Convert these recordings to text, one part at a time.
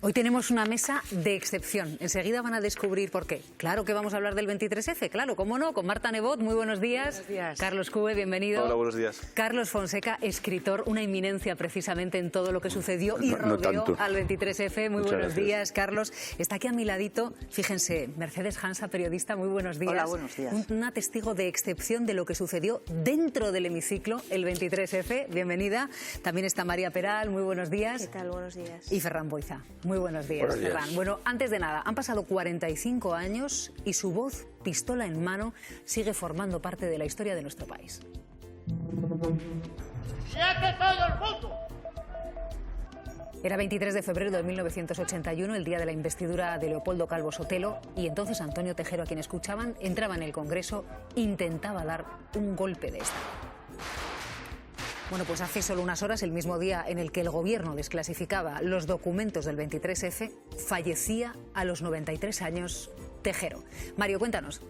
Hoy tenemos una mesa de excepción. Enseguida van a descubrir por qué. Claro que vamos a hablar del 23F, claro, cómo no, con Marta Nebot, muy buenos días. Buenos días. Carlos Cube, bienvenido. Hola, buenos días. Carlos Fonseca, escritor, una eminencia precisamente en todo lo que sucedió y rodeó al 23F. Muy Muchas buenos gracias. días, Carlos. Está aquí a mi ladito, fíjense, Mercedes Hansa, periodista, muy buenos días. Hola, buenos días. Una testigo de excepción de lo que sucedió dentro del hemiciclo, el 23F. Bienvenida. También está María Peral, muy buenos días. ¿Qué tal? Buenos días. Y Ferran Boiza. Muy buenos días, Buenos días. Ferran. Bueno, antes de nada, han pasado 45 años y su voz, pistola en mano, sigue formando parte de la historia de nuestro país. ¡Siete todo el mundo! Era 23 de febrero de 1981, el día de la investidura de Leopoldo Calvo Sotelo, y entonces Antonio Tejero, a quien escuchaban, entraba en el Congreso, intentaba dar un golpe de Estado. Bueno, pues hace solo unas horas, el mismo día en el que el gobierno desclasificaba los documentos del 23F, fallecía a los 93 años Tejero. Mario, cuéntanos.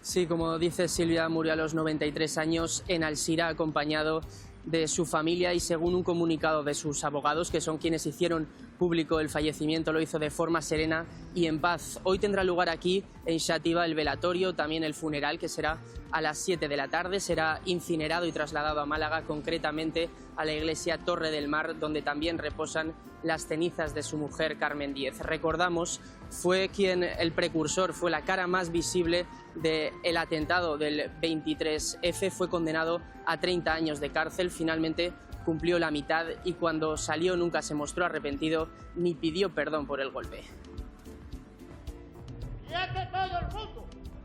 Sí, como dice Silvia, murió a los 93 años en Alzira, acompañado de su familia, y según un comunicado de sus abogados, que son quienes hicieron público el fallecimiento, lo hizo de forma serena y en paz. Hoy tendrá lugar aquí en Xàtiva el velatorio, también el funeral, que será a las 7 de la tarde. Será incinerado y trasladado a Málaga, concretamente a la iglesia Torre del Mar, donde también reposan las cenizas de su mujer Carmen Díez. Recordamos, fue el precursor, fue la cara más visible del atentado del 23F, fue condenado a 30 años de cárcel, finalmente cumplió la mitad y cuando salió nunca se mostró arrepentido ni pidió perdón por el golpe. ¡Siete todo el mundo!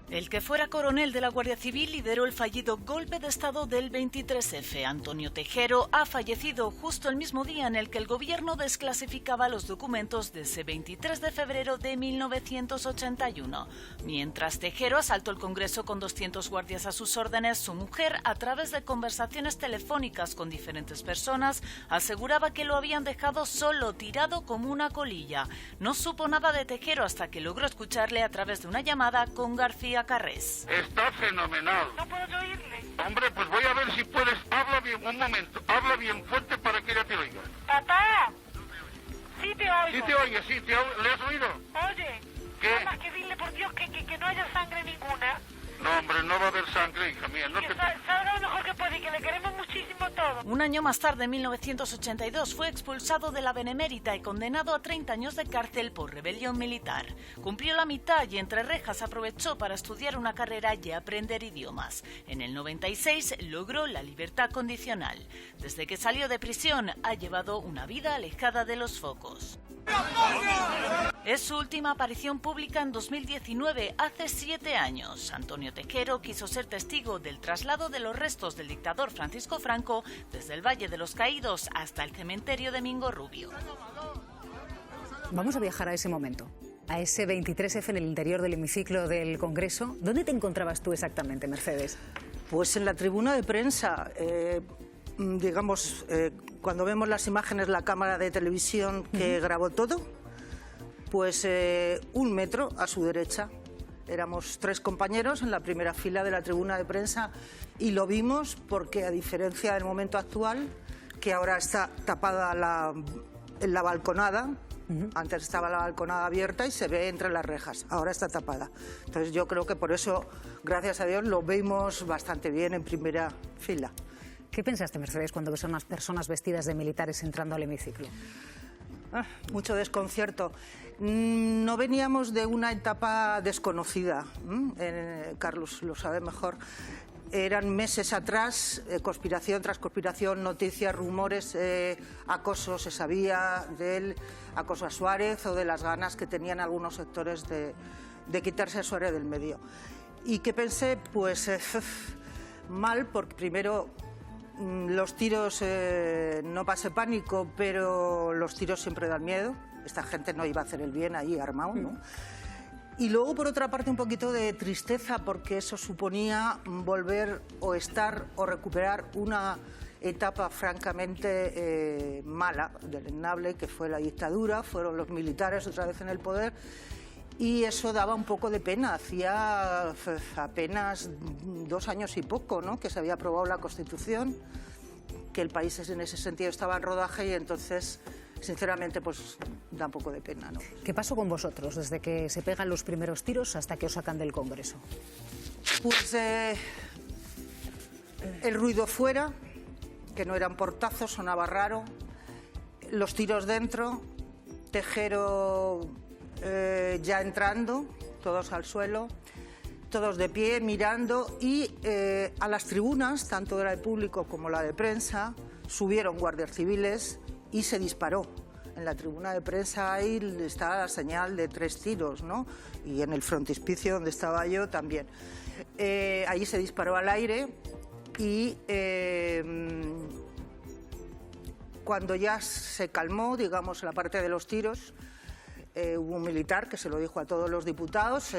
El que fuera coronel de la Guardia Civil lideró el fallido golpe de Estado del 23F. Antonio Tejero ha fallecido justo el mismo día en el que el gobierno desclasificaba los documentos de ese 23 de febrero de 1981. Mientras Tejero asaltó el Congreso con 200 guardias a sus órdenes, su mujer, a través de conversaciones telefónicas con diferentes personas, aseguraba que lo habían dejado solo, tirado como una colilla. No supo nada de Tejero hasta que logró escucharle a través de una llamada con García Carrés. Está fenomenal. No puedo oírle. Hombre, pues voy a ver si puedes. Habla bien, un momento. Habla bien fuerte para que ella te oiga. Papá. Sí te oigo. Sí te oye, sí, ¿le has oído? Oye. ¿Qué? Mamá, que dile por Dios que no haya sangre ninguna. No, hombre, no va a haber sangre, hija mía. No Que te... salga lo mejor que puede y que le queremos muchísimo todo. Un año más tarde, en 1982, fue expulsado de la Benemérita y condenado a 30 años de cárcel por rebelión militar. Cumplió la mitad y entre rejas aprovechó para estudiar una carrera y aprender idiomas. En el 96 logró la libertad condicional. Desde que salió de prisión ha llevado una vida alejada de los focos. Es su última aparición pública en 2019, hace 7 años. Antonio Tejero quiso ser testigo del traslado de los restos del dictador Francisco Franco desde el Valle de los Caídos hasta el cementerio de Mingo Rubio. Vamos a viajar a ese momento, a ese 23F en el interior del hemiciclo del Congreso. ¿Dónde te encontrabas tú exactamente, Mercedes? Pues en la tribuna de prensa, cuando vemos las imágenes, la cámara de televisión que grabó todo, pues 1 metro a su derecha. Éramos 3 compañeros en la primera fila de la tribuna de prensa y lo vimos porque, a diferencia del momento actual, que ahora está tapada en la balconada, antes estaba la balconada abierta y se ve entre las rejas, ahora está tapada. Entonces yo creo que por eso, gracias a Dios, lo vimos bastante bien en primera fila. ¿Qué pensaste, Mercedes, cuando ves a unas personas vestidas de militares entrando al hemiciclo? Mucho desconcierto. No veníamos de una etapa desconocida, Carlos lo sabe mejor. Eran meses atrás, conspiración tras conspiración, noticias, rumores, acoso, se sabía del acoso a Suárez o de las ganas que tenían algunos sectores de quitarse a Suárez del medio. ¿Y qué pensé? Pues mal, porque primero los tiros, no pasé pánico, pero los tiros siempre dan miedo. Esta gente no iba a hacer el bien ahí armado, ¿no? Y luego, por otra parte, un poquito de tristeza, porque eso suponía volver o estar o recuperar una etapa francamente mala, deleznable, que fue la dictadura, fueron los militares otra vez en el poder, y eso daba un poco de pena. Hacía apenas 2 años y poco, ¿no?, que se había aprobado la Constitución, que el país en ese sentido estaba en rodaje y entonces, sinceramente, pues da un poco de pena, ¿no? ¿Qué pasó con vosotros desde que se pegan los primeros tiros hasta que os sacan del Congreso? Pues el ruido fuera, que no eran portazos, sonaba raro, los tiros dentro, Tejero ya entrando, todos al suelo, todos de pie, mirando, y a las tribunas, tanto de la de público como la de prensa, subieron guardias civiles y se disparó. En la tribuna de prensa ahí está la señal de 3 tiros, ¿no? Y en el frontispicio donde estaba yo también. Allí se disparó al aire y cuando ya se calmó, digamos, la parte de los tiros, hubo un militar que se lo dijo a todos los diputados: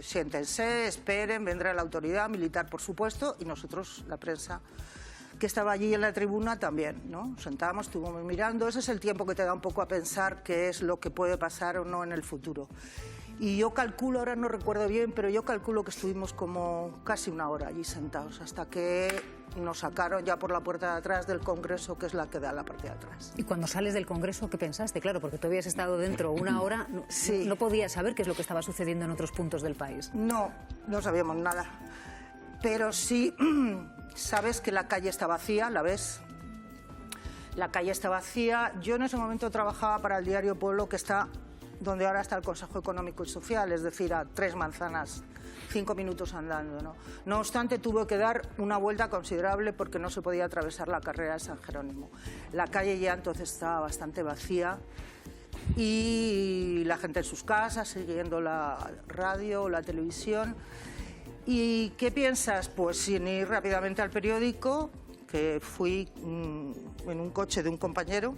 siéntense, esperen, vendrá la autoridad militar, por supuesto, y nosotros, la prensa que estaba allí en la tribuna, también, ¿no? Nos sentamos, estuvimos mirando. Ese es el tiempo que te da un poco a pensar qué es lo que puede pasar o no en el futuro. Y yo calculo, ahora no recuerdo bien, pero yo calculo que estuvimos como casi 1 hora allí sentados, hasta que nos sacaron ya por la puerta de atrás del Congreso, que es la que da la parte de atrás. Y cuando sales del Congreso, ¿qué pensaste? Claro, porque tú habías estado dentro 1 hora, Sí. no podías saber qué es lo que estaba sucediendo en otros puntos del país. No sabíamos nada, pero sí sabes que la calle está vacía, ¿la ves? La calle está vacía. Yo en ese momento trabajaba para el diario Pueblo, que está donde ahora está el Consejo Económico y Social, es decir, a 3 manzanas, 5 minutos andando, ¿no? No obstante, tuve que dar una vuelta considerable porque no se podía atravesar la carrera de San Jerónimo. La calle ya entonces estaba bastante vacía y la gente en sus casas, siguiendo la radio o la televisión. ¿Y qué piensas? Pues sin ir rápidamente al periódico, que fui en un coche de un compañero,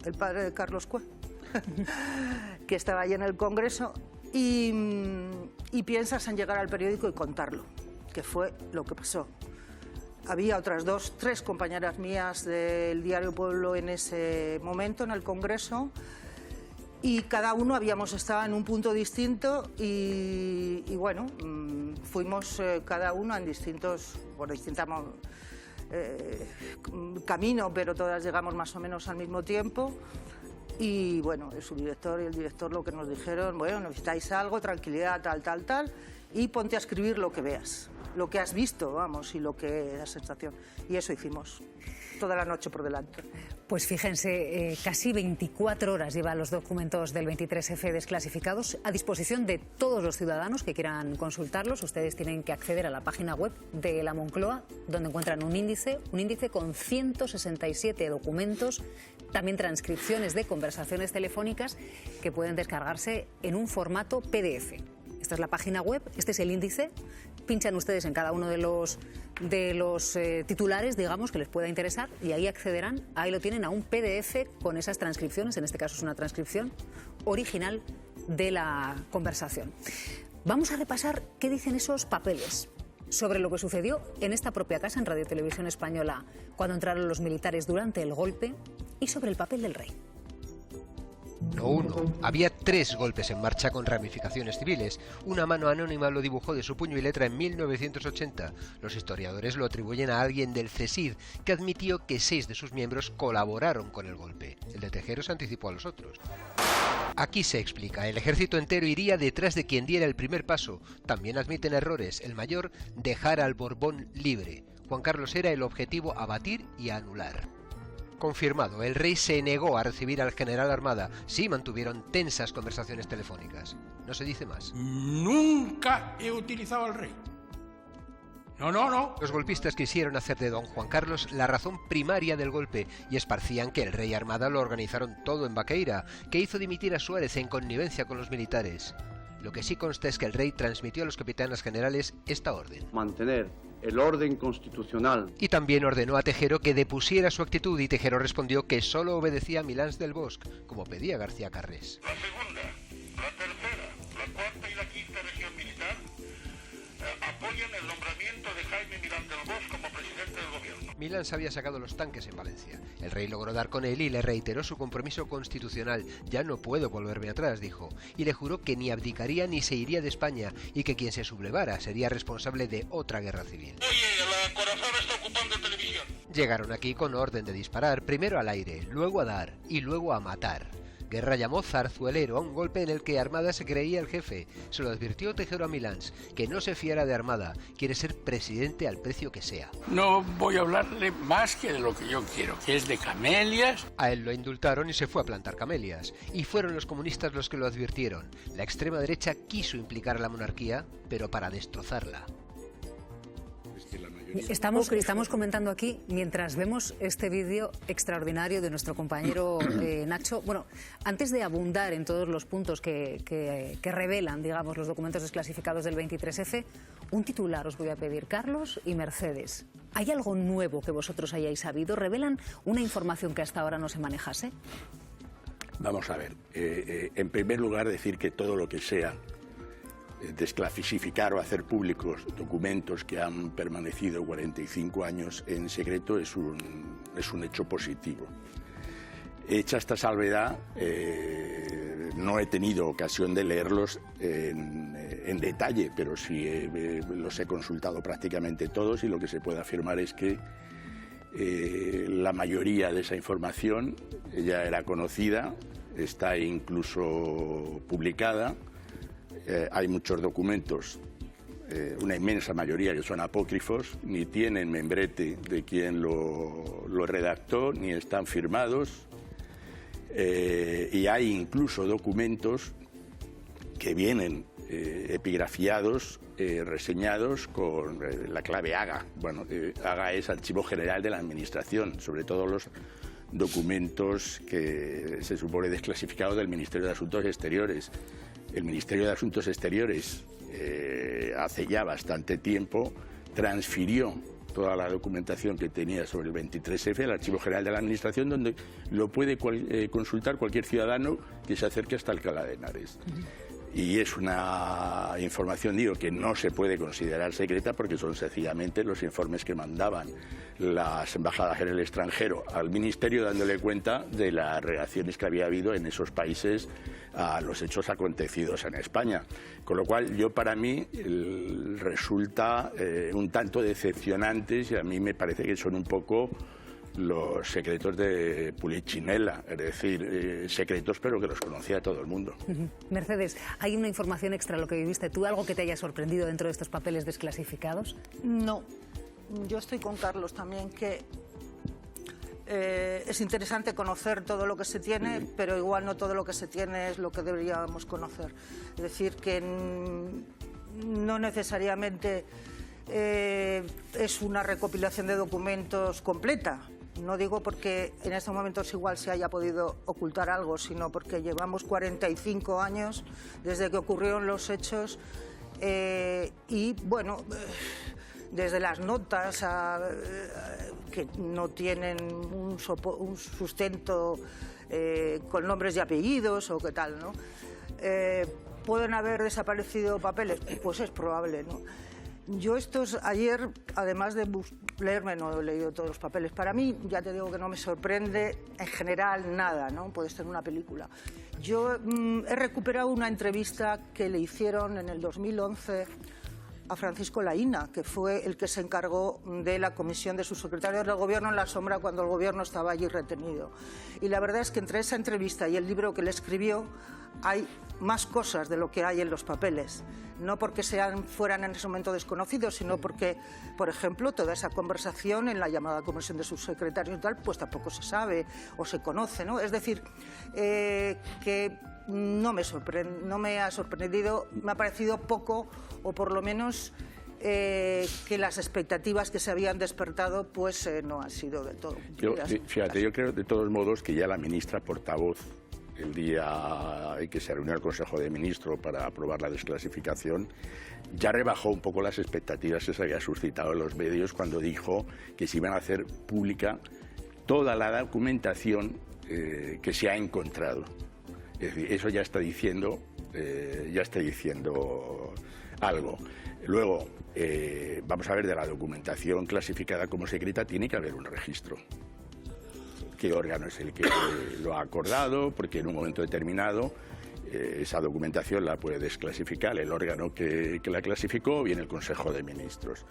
el padre de Carlos Cue, que estaba allí en el Congreso, y piensas en llegar al periódico y contarlo, que fue lo que pasó. Había otras 2, 3 compañeras mías del diario Pueblo en ese momento en el Congreso, y cada uno habíamos estado en un punto distinto y bueno, fuimos cada uno en distintos, por distintos caminos, pero todas llegamos más o menos al mismo tiempo. Y bueno, el subdirector y el director lo que nos dijeron: bueno, necesitáis algo, tranquilidad, tal, y ponte a escribir lo que veas, lo que has visto, vamos, y lo que la sensación. Y eso hicimos, toda la noche por delante. Pues fíjense, casi 24 horas llevan los documentos del 23F desclasificados a disposición de todos los ciudadanos que quieran consultarlos. Ustedes tienen que acceder a la página web de la Moncloa, donde encuentran un índice con 167 documentos, también transcripciones de conversaciones telefónicas que pueden descargarse en un formato PDF. Esta es la página web, este es el índice. Pinchan ustedes en cada uno de los titulares, digamos, que les pueda interesar, y ahí accederán, ahí lo tienen, a un PDF con esas transcripciones. En este caso es una transcripción original de la conversación. Vamos a repasar qué dicen esos papeles sobre lo que sucedió en esta propia casa, en Radio Televisión Española, cuando entraron los militares durante el golpe, y sobre el papel del rey. No uno, había 3 golpes en marcha con ramificaciones civiles. Una mano anónima lo dibujó de su puño y letra en 1980. Los historiadores lo atribuyen a alguien del CSID, que admitió que 6 de sus miembros colaboraron con el golpe. El de Tejero se anticipó a los otros. Aquí se explica, el ejército entero iría detrás de quien diera el primer paso. También admiten errores. El mayor, dejar al Borbón libre. Juan Carlos era el objetivo a batir y a anular. Confirmado, el rey se negó a recibir al general Armada. Sí mantuvieron tensas conversaciones telefónicas. No se dice más. Nunca he utilizado al rey. No. Los golpistas quisieron hacer de don Juan Carlos la razón primaria del golpe y esparcían que el rey Armada lo organizaron todo en Baqueira, que hizo dimitir a Suárez en connivencia con los militares. Lo que sí consta es que el rey transmitió a los capitanes generales esta orden: mantener el orden constitucional. Y también ordenó a Tejero que depusiera su actitud, y Tejero respondió que solo obedecía a Milans del Bosch, como pedía García Carrés. La segunda, la tercera, la cuarta y la quinta región militar apoyan el nombramiento de Jaime Milans del Bosch como presidente del gobierno. Milans había sacado los tanques en Valencia. El rey logró dar con él y le reiteró su compromiso constitucional. Ya no puedo volverme atrás, dijo, y le juró que ni abdicaría ni se iría de España, y que quien se sublevara sería responsable de otra guerra civil. Oye, la corazón está ocupando televisión. Llegaron aquí con orden de disparar, primero al aire, luego a dar y luego a matar. Guerra llamó zarzuelero a un golpe en el que Armada se creía el jefe. Se lo advirtió Tejero a Milans, que no se fiara de Armada, quiere ser presidente al precio que sea. No voy a hablarle más que de lo que yo quiero, que es de camelias. A él lo indultaron y se fue a plantar camelias. Y fueron los comunistas los que lo advirtieron. La extrema derecha quiso implicar a la monarquía, pero para destrozarla. Estamos comentando aquí, mientras vemos este vídeo extraordinario de nuestro compañero Nacho, bueno, antes de abundar en todos los puntos que revelan, digamos, los documentos desclasificados del 23F, un titular os voy a pedir, Carlos y Mercedes. ¿Hay algo nuevo que vosotros hayáis sabido? ¿Revelan una información que hasta ahora no se manejase? Vamos a ver, en primer lugar decir que todo lo que sea desclasificar o hacer públicos documentos que han permanecido 45 años en secreto es un hecho positivo. Hecha esta salvedad, no he tenido ocasión de leerlos en detalle, pero sí los he consultado prácticamente todos y lo que se puede afirmar es que la mayoría de esa información ya era conocida, está incluso publicada. Hay muchos documentos, una inmensa mayoría que son apócrifos, ni tienen membrete de quien lo redactó, ni están firmados. Y hay incluso documentos que vienen epigrafiados, reseñados con la clave AGA. Bueno, AGA es Archivo General de la Administración, sobre todo los documentos que se supone desclasificados del Ministerio de Asuntos Exteriores. El Ministerio de Asuntos Exteriores hace ya bastante tiempo transfirió toda la documentación que tenía sobre el 23F al Archivo General de la Administración, donde lo puede consultar cualquier ciudadano que se acerque hasta Alcalá de Henares. Y es una información, digo, que no se puede considerar secreta porque son sencillamente los informes que mandaban las embajadas en el extranjero al Ministerio dándole cuenta de las reacciones que había habido en esos países a los hechos acontecidos en España. Con lo cual, para mí resulta un tanto decepcionantes y a mí me parece que son un poco los secretos de Pulichinela, es decir, secretos pero que los conocía todo el mundo. Mercedes, ¿hay una información extra a lo que viviste tú, algo que te haya sorprendido dentro de estos papeles desclasificados? No, yo estoy con Carlos también, que es interesante conocer todo lo que se tiene, pero igual no todo lo que se tiene es lo que deberíamos conocer. Es decir, que no necesariamente es una recopilación de documentos completa. No digo porque en estos momentos igual se haya podido ocultar algo, sino porque llevamos 45 años desde que ocurrieron los hechos y, bueno, desde las notas que no tienen un sustento con nombres y apellidos o qué tal, ¿no? ¿Pueden haber desaparecido papeles? Pues es probable, ¿no? Yo ayer, además de leerme, no he leído todos los papeles. Para mí, ya te digo que no me sorprende en general nada, ¿no? Puede ser una película. Yo he recuperado una entrevista que le hicieron en el 2011 a Francisco Laína, que fue el que se encargó de la comisión de subsecretarios del Gobierno en la sombra cuando el Gobierno estaba allí retenido. Y la verdad es que entre esa entrevista y el libro que le escribió hay más cosas de lo que hay en los papeles. No porque fueran en ese momento desconocidos, sino porque, por ejemplo, toda esa conversación en la llamada comisión de subsecretarios y tal, pues tampoco se sabe o se conoce, ¿no? Es decir, que no me ha sorprendido, me ha parecido poco, o por lo menos que las expectativas que se habían despertado pues no han sido del todo cumplidas. Yo creo de todos modos que ya la ministra portavoz, el día en que se reunió el Consejo de Ministros para aprobar la desclasificación, ya rebajó un poco las expectativas que se había suscitado en los medios cuando dijo que se iban a hacer pública toda la documentación que se ha encontrado. Es decir, eso ya está diciendo algo. Luego, vamos a ver, de la documentación clasificada como secreta tiene que haber un registro. ¿Qué órgano es el que lo ha acordado? Porque en un momento determinado esa documentación la puede desclasificar el órgano que la clasificó o bien el Consejo de Ministros.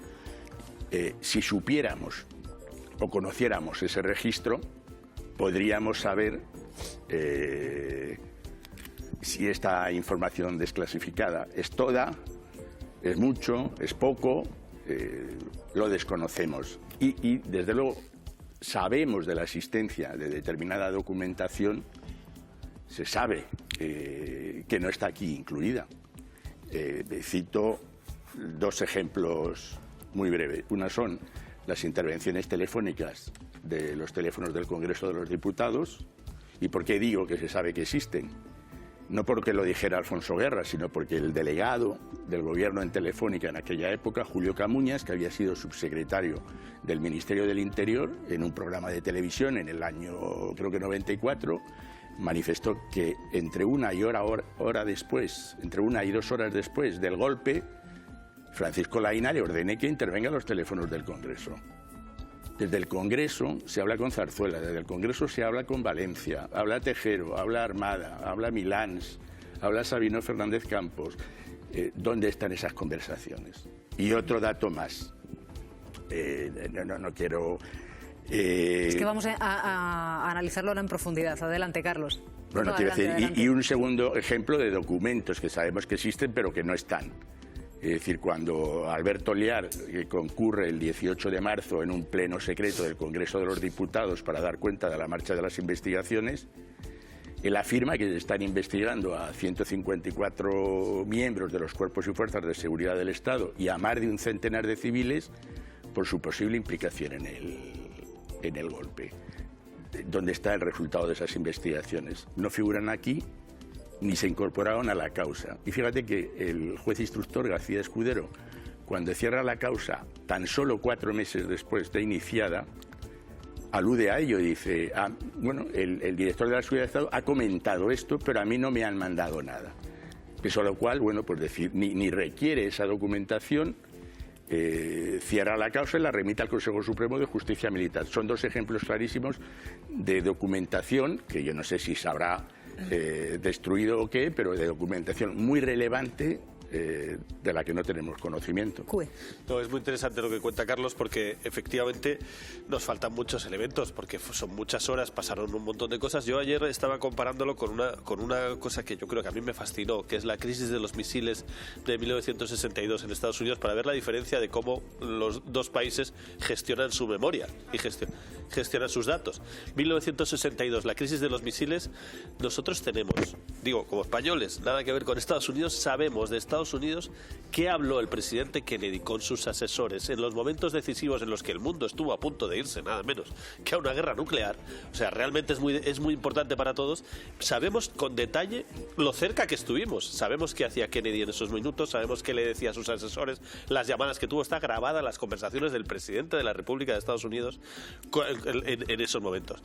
Si supiéramos o conociéramos ese registro, podríamos saber si esta información desclasificada es toda, es mucho, es poco, lo desconocemos. Y desde luego sabemos de la existencia de determinada documentación, se sabe que no está aquí incluida. Cito dos ejemplos muy breves. Una son las intervenciones telefónicas de los teléfonos del Congreso de los Diputados. ¿Y por qué digo que se sabe que existen? No porque lo dijera Alfonso Guerra, sino porque el delegado del gobierno en Telefónica en aquella época, Julio Camuñas, que había sido subsecretario del Ministerio del Interior, en un programa de televisión en el año, creo que 94, manifestó que entre una y 2 horas después del golpe, Francisco Laína le ordene que intervenga los teléfonos del Congreso. Desde el Congreso se habla con Zarzuela, desde el Congreso se habla con Valencia, habla Tejero, habla Armada, habla Milans, habla Sabino Fernández Campos. ¿Dónde están esas conversaciones? Y otro dato más. No quiero... Es que vamos a analizarlo ahora en profundidad. Adelante, Carlos. Bueno, quiero decir, y un segundo ejemplo de documentos que sabemos que existen pero que no están. Es decir, cuando Alberto Liar concurre el 18 de marzo en un pleno secreto del Congreso de los Diputados para dar cuenta de la marcha de las investigaciones, él afirma que se están investigando a 154 miembros de los cuerpos y fuerzas de seguridad del Estado y a más de un centenar de civiles por su posible implicación en el golpe. ¿Dónde está el resultado de esas investigaciones? No figuran aquí ni se incorporaron a la causa. Y fíjate que el juez instructor García Escudero, cuando cierra la causa, tan solo 4 meses después de iniciada, alude a ello y dice, bueno, el director de la Seguridad de Estado ha comentado esto, pero a mí no me han mandado nada. Eso lo cual, bueno, pues decir, ni requiere esa documentación, cierra la causa y la remite al Consejo Supremo de Justicia Militar. Son 2 ejemplos clarísimos de documentación, que yo no sé si sabrá destruido o qué, pero de documentación muy relevante de la que no tenemos conocimiento. No, es muy interesante lo que cuenta Carlos, porque efectivamente nos faltan muchos elementos, porque son muchas horas, pasaron un montón de cosas. Yo ayer estaba comparándolo con una cosa que yo creo que a mí me fascinó, que es la crisis de los misiles de 1962 en Estados Unidos, para ver la diferencia de cómo los dos países gestionan su memoria y gestionan sus datos. 1962, la crisis de los misiles. Nosotros tenemos, digo, como españoles, nada que ver con Estados Unidos, sabemos de Estados Unidos qué habló el presidente Kennedy con sus asesores en los momentos decisivos en los que el mundo estuvo a punto de irse, nada menos que a una guerra nuclear. O sea, realmente es muy importante para todos. Sabemos con detalle lo cerca que estuvimos, sabemos qué hacía Kennedy en esos minutos, sabemos qué le decía a sus asesores, las llamadas que tuvo, está grabada las conversaciones del presidente de la República de Estados Unidos en esos momentos.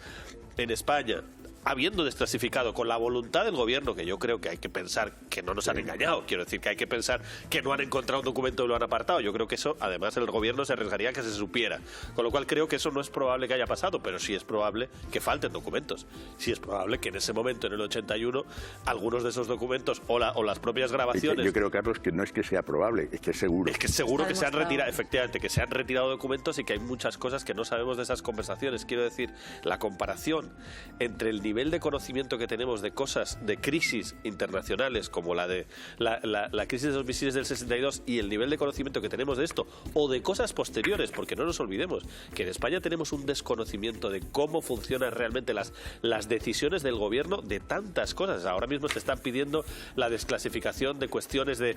En España, habiendo desclasificado con la voluntad del gobierno, que yo creo que hay que pensar que no nos han engañado, quiero decir que hay que pensar que no han encontrado un documento y lo han apartado. Yo creo que eso, además, el gobierno se arriesgaría a que se supiera, con lo cual creo que eso no es probable que haya pasado, pero sí es probable que falten documentos, sí es probable que en ese momento, en el 81, algunos de esos documentos o las propias grabaciones... Yo creo, Carlos, que no es que sea probable, es que es seguro. Es que es seguro que se han retirado, efectivamente, que se han retirado documentos y que hay muchas cosas que no sabemos de esas conversaciones. Quiero decir, la comparación entre el nivel de conocimiento que tenemos de cosas, de crisis internacionales, como la de la crisis de los misiles del 62, y el nivel de conocimiento que tenemos de esto, o de cosas posteriores, porque no nos olvidemos que en España tenemos un desconocimiento de cómo funcionan realmente las decisiones del gobierno de tantas cosas. Ahora mismo se están pidiendo la desclasificación de cuestiones de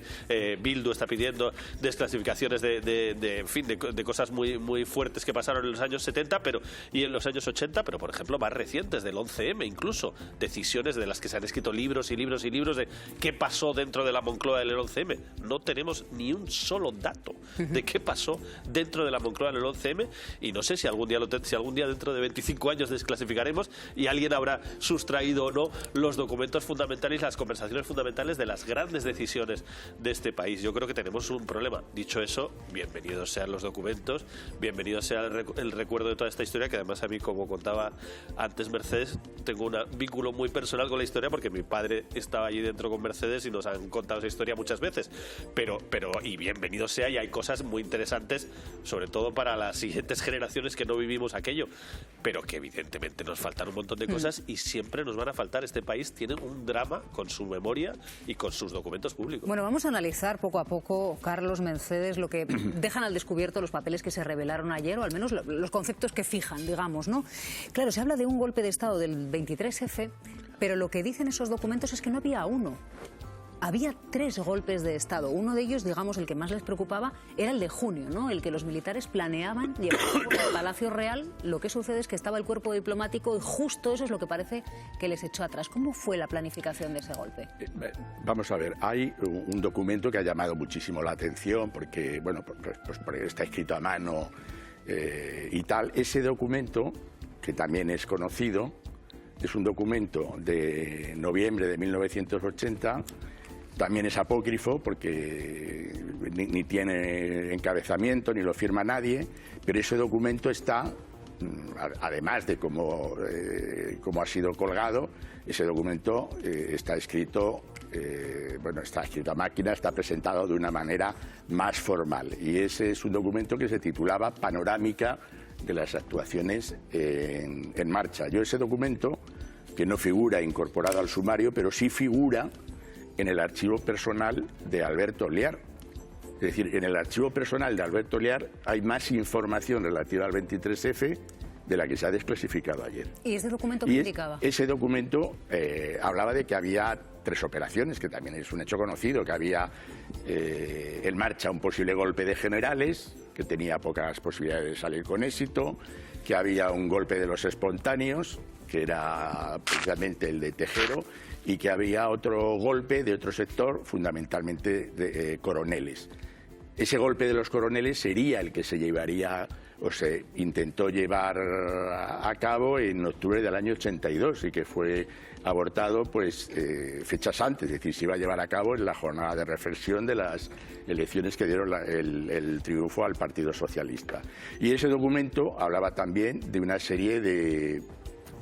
Bildu, está pidiendo desclasificaciones de cosas muy, muy fuertes que pasaron en los años 70 y en los años 80, pero por ejemplo más recientes, del 11M incluso, decisiones de las que se han escrito libros y libros y libros de qué pasó dentro de la Moncloa del 11M. No tenemos ni un solo dato de qué pasó dentro de la Moncloa del 11M, y no sé si algún día dentro de 25 años desclasificaremos y alguien habrá sustraído o no los documentos fundamentales, las conversaciones fundamentales de las grandes decisiones de este país. Yo creo que tenemos un problema. Dicho eso, bienvenidos sean los documentos, bienvenido sea el recuerdo de toda esta historia, que además a mí, como contaba antes Mercedes, tengo un vínculo muy personal con la historia porque mi padre estaba allí dentro con Mercedes y nos han contado esa historia muchas veces. Pero y bienvenido sea, y hay cosas muy interesantes, sobre todo para las siguientes generaciones que no vivimos aquello, pero que evidentemente nos faltan un montón de cosas y siempre nos van a faltar. Este país tiene un drama con su memoria y con sus documentos públicos. Bueno, vamos a analizar poco a poco, Carlos, Mercedes, lo que dejan al descubierto los papeles que se revelaron ayer, o al menos los conceptos que fijan, digamos, ¿no? Claro, se habla de un golpe de Estado del 23F, pero lo que dicen esos documentos es que no había uno. Había 3 golpes de Estado. Uno de ellos, digamos, el que más les preocupaba, era el de junio, ¿no? El que los militares planeaban llevar al Palacio Real. Lo que sucede es que estaba el cuerpo diplomático y justo eso es lo que parece que les echó atrás. ¿Cómo fue la planificación de ese golpe? Vamos a ver, hay un documento que ha llamado muchísimo la atención porque, bueno, pues porque está escrito a mano y tal. Ese documento, que también es conocido, es un documento de noviembre de 1980. También es apócrifo porque ni tiene encabezamiento ni lo firma nadie, pero ese documento está, además de cómo ha sido colgado, ese documento está escrito, está escrito a máquina, está presentado de una manera más formal. Y ese es un documento que se titulaba Panorámica de las actuaciones en marcha. Yo ese documento, que no figura incorporado al sumario, pero sí figura en el archivo personal de Alberto Ollár. Es decir, en el archivo personal de Alberto Ollár hay más información relativa al 23F de la que se ha desclasificado ayer. ¿Y ese documento qué indicaba? Ese documento hablaba de que había 3 operaciones, que también es un hecho conocido, que había en marcha un posible golpe de generales, que tenía pocas posibilidades de salir con éxito, que había un golpe de los espontáneos, que era precisamente el de Tejero, y que había otro golpe de otro sector, fundamentalmente de coroneles. Ese golpe de los coroneles sería el que se llevaría o se intentó llevar a cabo en octubre del año 82 y que fue abortado fechas antes, es decir, se iba a llevar a cabo en la jornada de reflexión de las elecciones que dieron el triunfo al Partido Socialista. Y ese documento hablaba también de una serie de,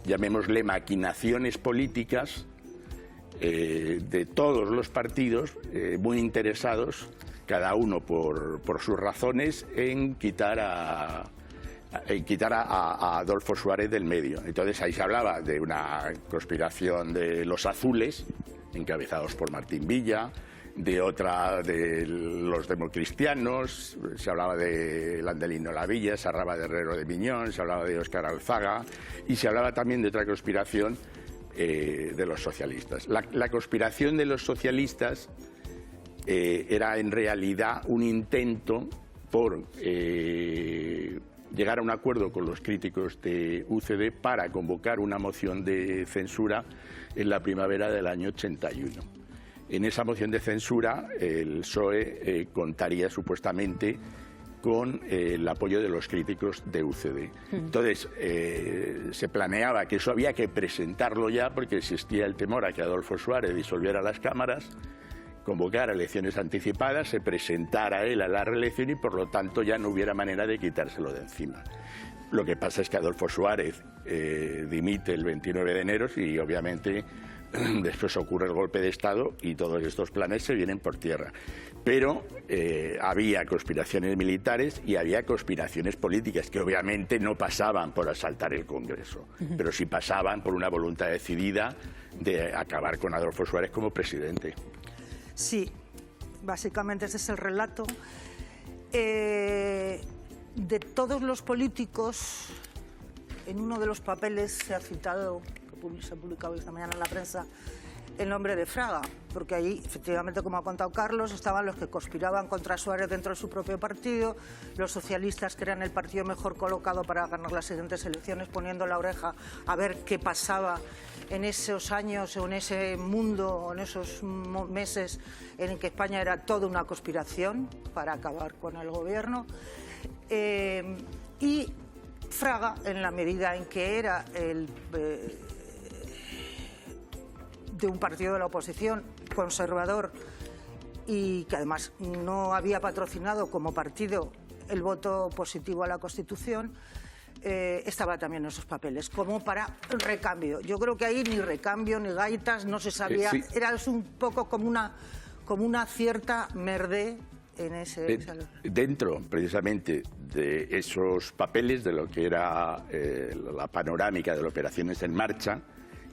llamémosle, maquinaciones políticas de todos los partidos muy interesados, cada uno por sus razones, en quitar a Adolfo Suárez del medio. Entonces ahí se hablaba de una conspiración de los azules, encabezados por Martín Villa, de otra de los democristianos, se hablaba de Landelino Lavilla, se hablaba de Herrero de Miñón, se hablaba de Óscar Alzaga y se hablaba también de otra conspiración de los socialistas. La conspiración de los socialistas era en realidad un intento por llegar a un acuerdo con los críticos de UCD para convocar una moción de censura en la primavera del año 81. En esa moción de censura el PSOE contaría supuestamente con el apoyo de los críticos de UCD. Entonces, se planeaba que eso había que presentarlo ya porque existía el temor a que Adolfo Suárez disolviera las cámaras, convocara elecciones anticipadas, se presentara él a la reelección y por lo tanto ya no hubiera manera de quitárselo de encima. Lo que pasa es que Adolfo Suárez dimite el 29 de enero y obviamente después ocurre el golpe de Estado y todos estos planes se vienen por tierra. Pero había conspiraciones militares y había conspiraciones políticas que obviamente no pasaban por asaltar el Congreso, pero sí pasaban por una voluntad decidida de acabar con Adolfo Suárez como presidente. Sí, básicamente ese es el relato. De todos los políticos, en uno de los papeles se ha citado, que se ha publicado esta mañana en la prensa, el nombre de Fraga, porque ahí, efectivamente, como ha contado Carlos, estaban los que conspiraban contra Suárez dentro de su propio partido, los socialistas, que eran el partido mejor colocado para ganar las siguientes elecciones, poniendo la oreja a ver qué pasaba en esos años o en ese mundo o en esos meses en que España era toda una conspiración para acabar con el gobierno. Y Fraga, en la medida en que era de un partido de la oposición conservador y que además no había patrocinado como partido el voto positivo a la Constitución, estaba también en esos papeles, como para recambio. Yo creo que ahí ni recambio ni gaitas, no se sabía, sí. Era un poco como una cierta merdé en ese... Dentro, precisamente, de esos papeles, de lo que era la panorámica de las operaciones en marcha,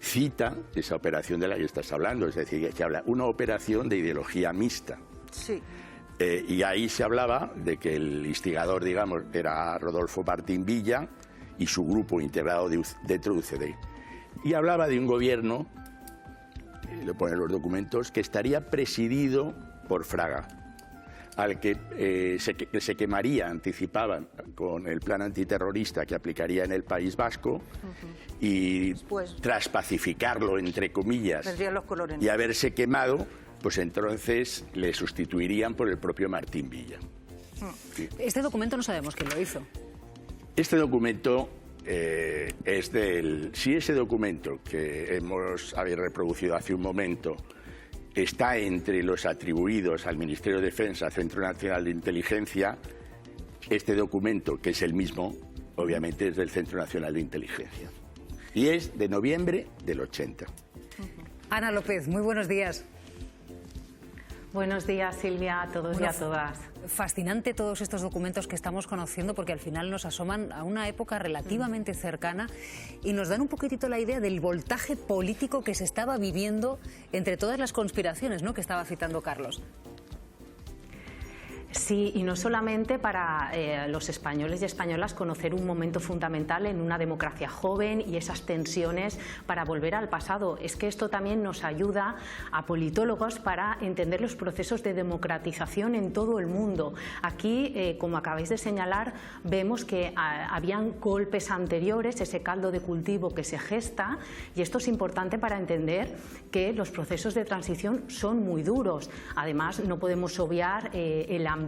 cita esa operación de la que estás hablando, es decir, que habla una operación de ideología mixta. Sí. Y ahí se hablaba de que el instigador, digamos, era Rodolfo Martín Villa y su grupo integrado dentro de UCD. Y hablaba de un gobierno, lo ponen los documentos, que estaría presidido por Fraga, al que se quemaría, anticipaban, con el plan antiterrorista que aplicaría en el País Vasco, y después, tras pacificarlo, entre comillas, los colores, y haberse quemado, pues entonces le sustituirían por el propio Martín Villa. Sí. Este documento no sabemos quién lo hizo. Este documento es del... Si ese documento que habéis reproducido hace un momento está entre los atribuidos al Ministerio de Defensa, Centro Nacional de Inteligencia, este documento, que es el mismo, obviamente es del Centro Nacional de Inteligencia. Y es de noviembre del 80. Ana López, muy buenos días. Buenos días, Silvia, a todos y a todas. Fascinante todos estos documentos que estamos conociendo, porque al final nos asoman a una época relativamente cercana y nos dan un poquitito la idea del voltaje político que se estaba viviendo entre todas las conspiraciones, ¿no?, que estaba citando Carlos. Sí, y no solamente para los españoles y españolas conocer un momento fundamental en una democracia joven y esas tensiones para volver al pasado. Es que esto también nos ayuda a politólogos para entender los procesos de democratización en todo el mundo. Aquí, como acabáis de señalar, vemos que habían golpes anteriores, ese caldo de cultivo que se gesta, y esto es importante para entender que los procesos de transición son muy duros. Además, no podemos obviar el ambiente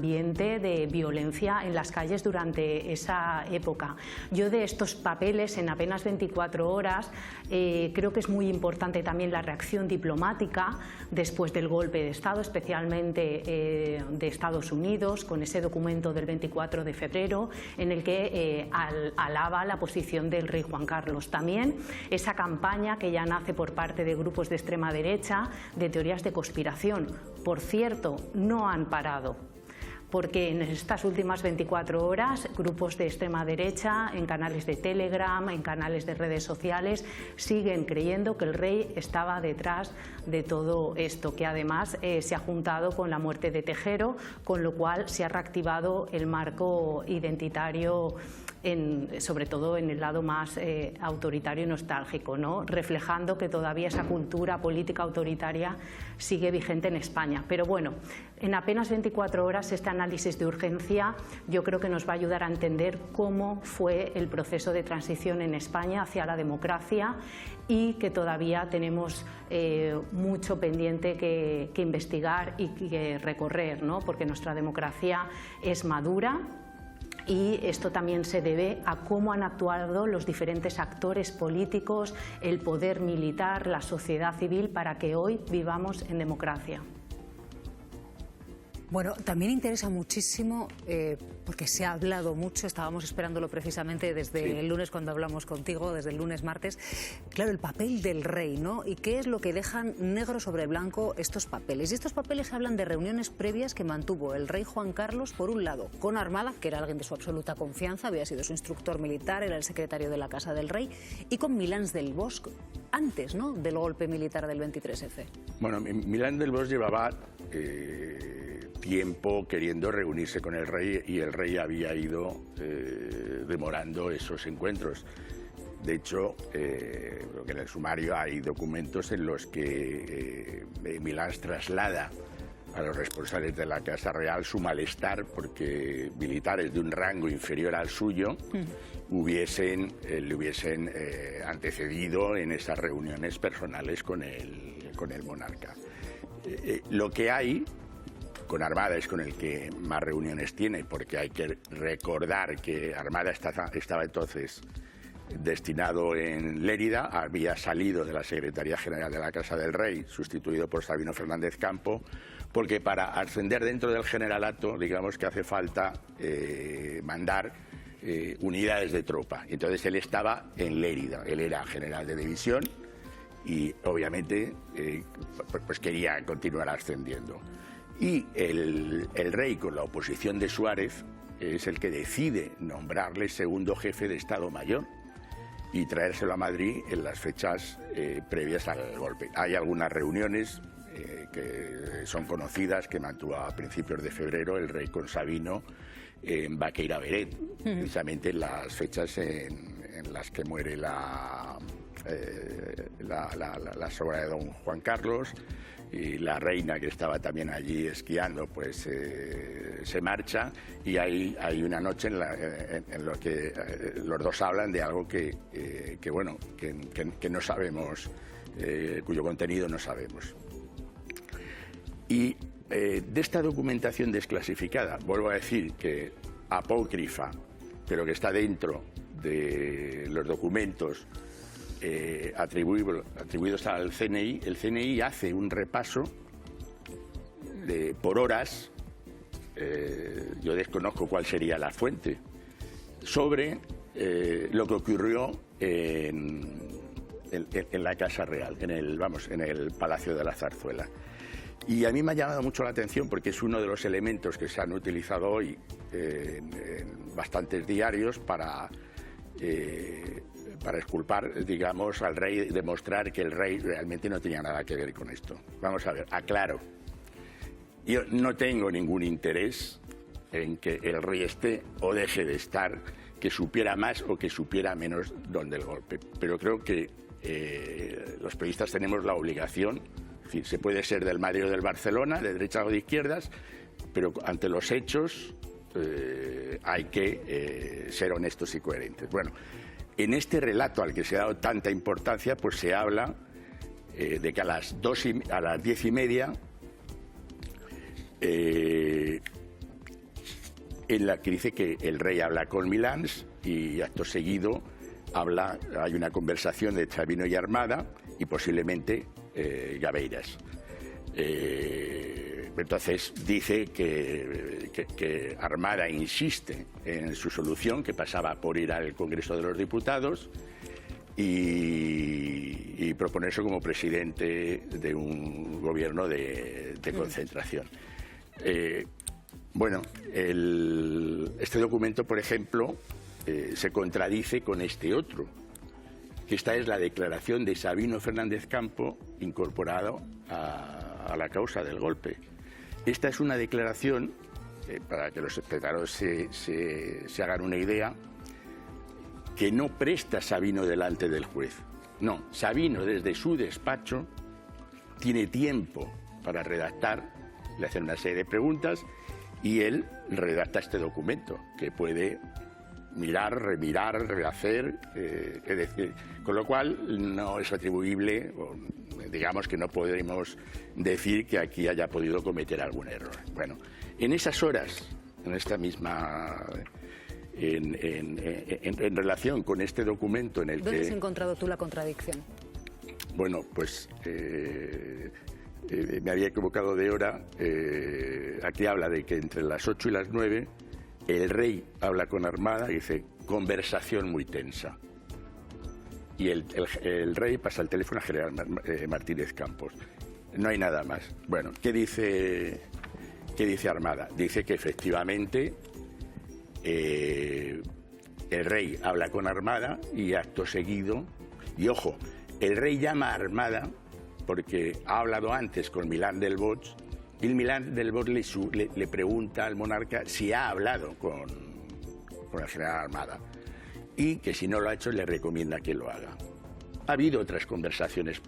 de violencia en las calles durante esa época. Yo de estos papeles en apenas 24 horas creo que es muy importante también la reacción diplomática después del golpe de Estado, especialmente de Estados Unidos, con ese documento del 24 de febrero en el que alaba la posición del rey Juan Carlos. También esa campaña que ya nace por parte de grupos de extrema derecha de teorías de conspiración. Por cierto, no han parado, porque en estas últimas 24 horas grupos de extrema derecha en canales de Telegram, en canales de redes sociales, siguen creyendo que el rey estaba detrás de todo esto, que además se ha juntado con la muerte de Tejero, con lo cual se ha reactivado el marco identitario, sobre todo en el lado más autoritario y nostálgico, ¿no?, reflejando que todavía esa cultura política autoritaria sigue vigente en España. Pero bueno, en apenas 24 horas este análisis de urgencia yo creo que nos va a ayudar a entender cómo fue el proceso de transición en España hacia la democracia, y que todavía tenemos mucho pendiente que investigar y que recorrer, ¿no?, porque nuestra democracia es madura. Y esto también se debe a cómo han actuado los diferentes actores políticos, el poder militar, la sociedad civil, para que hoy vivamos en democracia. Bueno, también interesa muchísimo, porque se ha hablado mucho, estábamos esperándolo precisamente desde el lunes cuando hablamos contigo, desde el lunes, martes, claro, el papel del rey, ¿no? Y qué es lo que dejan negro sobre blanco estos papeles. Y estos papeles hablan de reuniones previas que mantuvo el rey Juan Carlos, por un lado, con Armada, que era alguien de su absoluta confianza, había sido su instructor militar, era el secretario de la Casa del Rey, y con Milans del Bosch, antes, ¿no?, del golpe militar del 23F. Bueno, Milans del Bosch llevaba tiempo queriendo reunirse con el rey, y el rey había ido demorando esos encuentros. De hecho, creo que en el sumario hay documentos en los que Milans traslada a los responsables de la Casa Real su malestar porque militares de un rango inferior al suyo le hubiesen antecedido en esas reuniones personales con el monarca. Lo que hay con Armada es con el que más reuniones tiene, porque hay que recordar que Armada estaba entonces destinado en Lérida, había salido de la Secretaría General de la Casa del Rey, sustituido por Sabino Fernández Campo, porque para ascender dentro del generalato, digamos que hace falta mandar unidades de tropa. Entonces él estaba en Lérida, él era general de división y obviamente pues quería continuar ascendiendo. Y el rey, con la oposición de Suárez, es el que decide nombrarle segundo jefe de Estado Mayor y traérselo a Madrid en las fechas previas al golpe. Hay algunas reuniones que son conocidas que mantuvo a principios de febrero el rey con Sabino en Baqueira Beret, precisamente en las fechas en las que muere la sobrina de don Juan Carlos, y la reina, que estaba también allí esquiando, pues se marcha, y hay una noche en la que los dos hablan de algo que no sabemos, cuyo contenido no sabemos. Y de esta documentación desclasificada, vuelvo a decir que apócrifa, pero que está dentro de los documentos atribuidos al CNI, el CNI hace un repaso por horas, yo desconozco cuál sería la fuente, sobre lo que ocurrió en la Casa Real, en el Palacio de la Zarzuela. Y a mí me ha llamado mucho la atención porque es uno de los elementos que se han utilizado hoy en bastantes diarios para exculpar, digamos, al rey, demostrar que el rey realmente no tenía nada que ver con esto. Vamos a ver, aclaro. Yo no tengo ningún interés en que el rey esté o deje de estar, que supiera más o que supiera menos dónde el golpe. Pero creo que los periodistas tenemos la obligación. Es decir, se puede ser del Madrid o del Barcelona, de derechas o de izquierdas, pero ante los hechos hay que ser honestos y coherentes. Bueno, en este relato al que se ha dado tanta importancia, pues se habla de que a las 10:30, en la que dice que el rey habla con Milans y acto seguido hay una conversación de Sabino y Armada y posiblemente Gabeiras. Entonces dice que Armada insiste en su solución, que pasaba por ir al Congreso de los Diputados y proponerse como presidente de un gobierno de concentración. Este documento, por ejemplo, se contradice con este otro, que esta es la declaración de Sabino Fernández Campo incorporado a la causa del golpe. Esta es una declaración, para que los espectadores se hagan una idea, que no presta Sabino delante del juez. No, Sabino desde su despacho tiene tiempo para redactar, le hacen una serie de preguntas y él redacta este documento, que puede mirar, remirar, rehacer, es decir, con lo cual no es atribuible, digamos que no podemos decir que aquí haya podido cometer algún error. Bueno, en esas horas, en esta misma, en relación con este documento en el ¿Dónde has encontrado tú la contradicción? Bueno, pues me había equivocado de hora. Aquí habla de que entre las 8 y las 9 el rey habla con Armada y dice conversación muy tensa. Y el rey pasa el teléfono a General Martínez Campos. No hay nada más. Bueno, ¿qué dice Armada? Dice que efectivamente el rey habla con Armada y acto seguido, y ojo, el rey llama a Armada porque ha hablado antes con Milán del Bosch, y el Milán del Bosch le pregunta al monarca si ha hablado con el general Armada, y que si no lo ha hecho le recomienda que lo haga. Ha habido otras conversaciones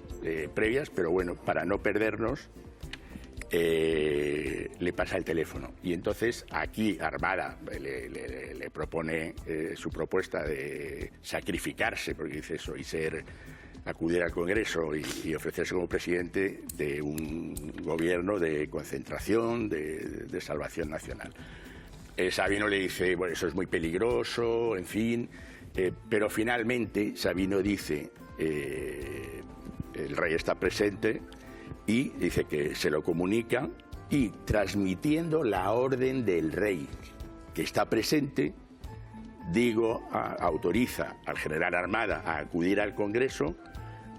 previas, pero bueno, para no perdernos, le pasa el teléfono. Y entonces aquí Armada le propone su propuesta de sacrificarse, porque dice eso, y acudir al Congreso y ofrecerse como presidente de un gobierno de concentración, de salvación nacional. Sabino le dice, bueno, eso es muy peligroso, en fin, pero finalmente Sabino dice, el rey está presente y dice que se lo comunica, y transmitiendo la orden del rey, que está presente, autoriza al general Armada a acudir al Congreso,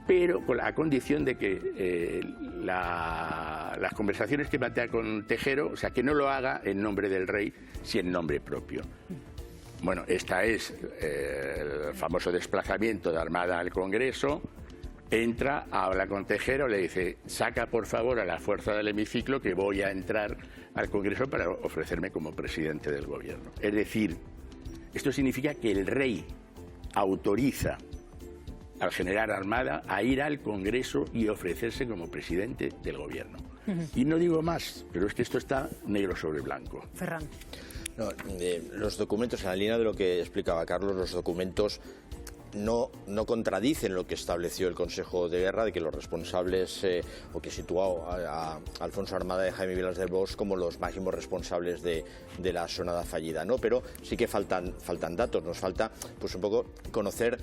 pero con la condición de que las conversaciones que mantenga con Tejero, o sea, que no lo haga en nombre del rey, sino en nombre propio. Bueno, esta es el famoso desplazamiento de Armada al Congreso. Entra, habla con Tejero, le dice: saca por favor a la fuerza del hemiciclo, que voy a entrar al Congreso para ofrecerme como presidente del gobierno. Es decir, esto significa que el rey autoriza al general Armada a ir al Congreso y ofrecerse como presidente del gobierno. Y no digo más, pero es que esto está negro sobre blanco. Ferran. No, los documentos, en la línea de lo que explicaba Carlos, los documentos no contradicen lo que estableció el Consejo de Guerra, de que los responsables, o que situó a Alfonso Armada y Jaime Vilas del Bosch como los máximos responsables de la sonada fallida, ¿no? Pero sí que faltan datos, nos falta pues un poco conocer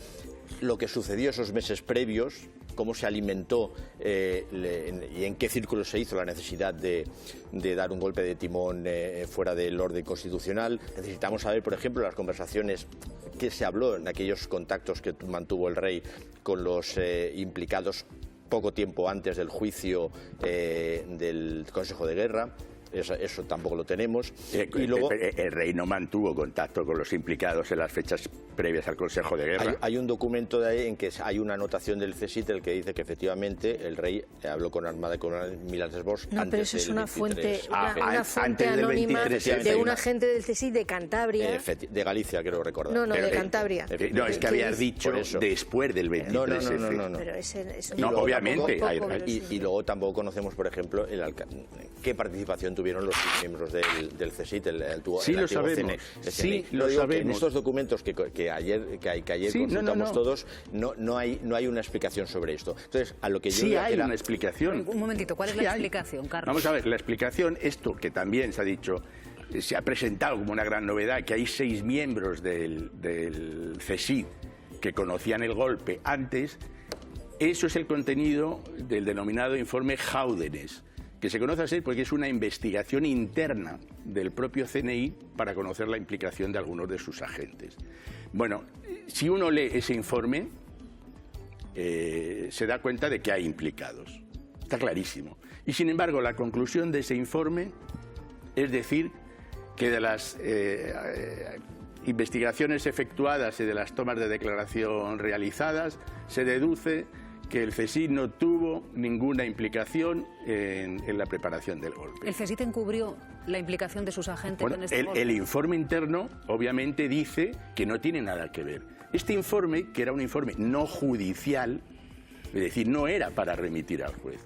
lo que sucedió esos meses previos, cómo se alimentó y en qué círculo se hizo la necesidad de dar un golpe de timón fuera del orden constitucional. Necesitamos saber, por ejemplo, las conversaciones que se habló en aquellos contactos que mantuvo el rey con los implicados poco tiempo antes del juicio del Consejo de Guerra. Eso tampoco lo tenemos. Y luego, el rey no mantuvo contacto con los implicados en las fechas previas al Consejo de Guerra. Hay un documento de ahí en que hay una anotación del CSIC el que dice que efectivamente el rey habló con Armada y con Vilas del Bosch antes pero eso es una fuente, una fuente antes anónima de un una agente del CSIC de Cantabria. De Galicia, creo recordar. No, de Cantabria. No, es que habías dicho después del 23F. No. Pero ese no, obviamente. Y luego tampoco conocemos, por ejemplo, qué participación tuvieron los miembros del CSIC, sí, lo sabemos. Sí, lo sabemos. En estos documentos que ayer consultamos todos, no hay una explicación sobre esto. Entonces, a lo que yo sí hay una explicación. Un momentito, ¿cuál es la explicación, Carlos? Vamos a ver, la explicación, esto que también se ha dicho, se ha presentado como una gran novedad, que hay 6 miembros del CSIC que conocían el golpe antes. Eso es el contenido del denominado informe Jáudenes, que se conoce así porque es una investigación interna del propio CNI para conocer la implicación de algunos de sus agentes. Bueno, si uno lee ese informe, se da cuenta de que hay implicados. Está clarísimo. Y sin embargo, la conclusión de ese informe es decir que de las investigaciones efectuadas y de las tomas de declaración realizadas, se deduce que el CSIC no tuvo ninguna implicación en la preparación del golpe. ¿El CSIC encubrió la implicación de sus agentes en este golpe? El informe interno, obviamente, dice que no tiene nada que ver. Este informe, que era un informe no judicial, es decir, no era para remitir al juez,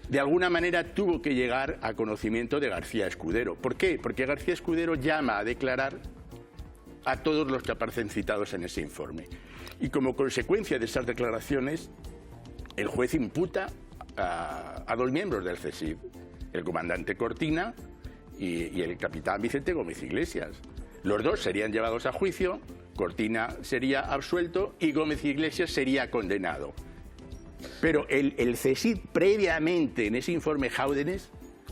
de alguna manera tuvo que llegar a conocimiento de García Escudero. ¿Por qué? Porque García Escudero llama a declarar a todos los que aparecen citados en ese informe. Y como consecuencia de esas declaraciones, el juez imputa a 2 miembros del CSIC, el comandante Cortina y el capitán Vicente Gómez Iglesias. Los 2 serían llevados a juicio, Cortina sería absuelto y Gómez Iglesias sería condenado. Pero el CSIC previamente en ese informe Jáudenes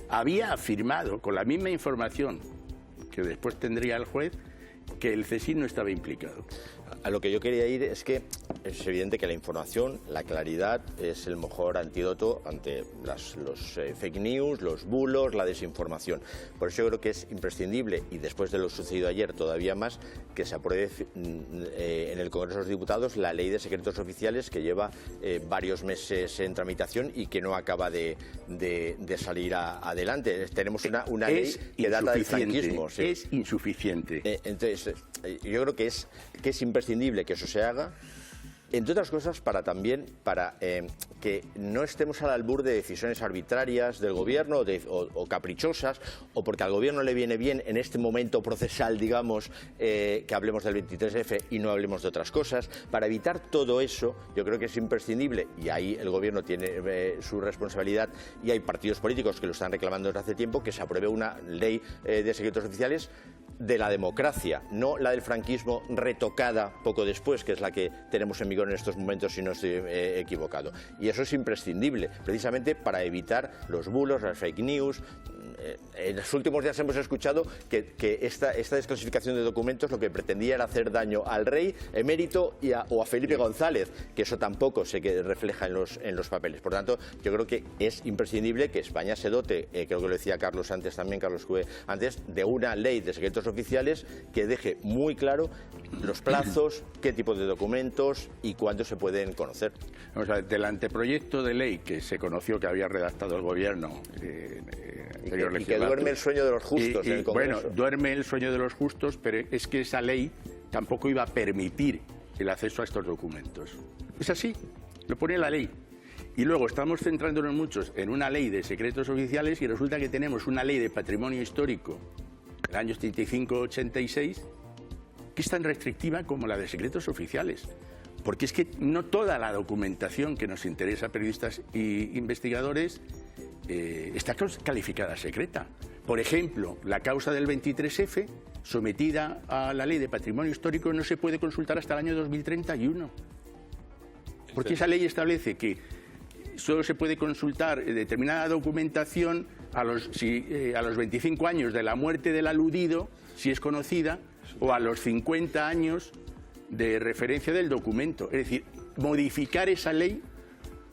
había afirmado con la misma información que después tendría el juez que el CSIC no estaba implicado. A lo que yo quería ir es que es evidente que la información, la claridad, es el mejor antídoto ante los fake news, los bulos, la desinformación. Por eso yo creo que es imprescindible, y después de lo sucedido ayer todavía más, que se apruebe en el Congreso de los Diputados la Ley de Secretos Oficiales, que lleva varios meses en tramitación y que no acaba de salir adelante. Tenemos una ley que data del franquismo. Sí. Es insuficiente. Entonces, yo creo que es imprescindible que eso se haga, entre otras cosas para que no estemos al albur de decisiones arbitrarias del gobierno o caprichosas, o porque al gobierno le viene bien en este momento procesal, digamos, que hablemos del 23F y no hablemos de otras cosas. Para evitar todo eso, yo creo que es imprescindible, y ahí el gobierno tiene su responsabilidad, y hay partidos políticos que lo están reclamando desde hace tiempo, que se apruebe una ley de secretos oficiales de la democracia, no la del franquismo retocada poco después, que es la que tenemos en vigor en estos momentos, si no estoy equivocado. Y eso es imprescindible, precisamente para evitar los bulos, las fake news, en los últimos días hemos escuchado que esta desclasificación de documentos lo que pretendía era hacer daño al rey emérito o a Felipe González, que eso tampoco se refleja en los papeles. Por tanto, yo creo que es imprescindible que España se dote, creo que lo decía Carlos antes también, Carlos Cue antes, de una ley de secretos oficiales que deje muy claro los plazos, qué tipo de documentos y cuándo se pueden conocer. Vamos a ver, del anteproyecto de ley que se conoció que había redactado el Gobierno y que duerme el sueño de los justos en el Congreso. Bueno, duerme el sueño de los justos, pero es que esa ley tampoco iba a permitir el acceso a estos documentos. Es así, lo pone la ley. Y luego estamos centrándonos muchos en una ley de secretos oficiales y resulta que tenemos una ley de patrimonio histórico del año 85-86 que es tan restrictiva como la de secretos oficiales. Porque es que no toda la documentación que nos interesa a periodistas e investigadores está calificada secreta. Por ejemplo, la causa del 23F, sometida a la ley de patrimonio histórico, no se puede consultar hasta el año 2031. Porque esa ley establece que solo se puede consultar determinada documentación a los 25 años de la muerte del aludido, si es conocida, o a los 50 años de referencia del documento. Es decir, modificar esa ley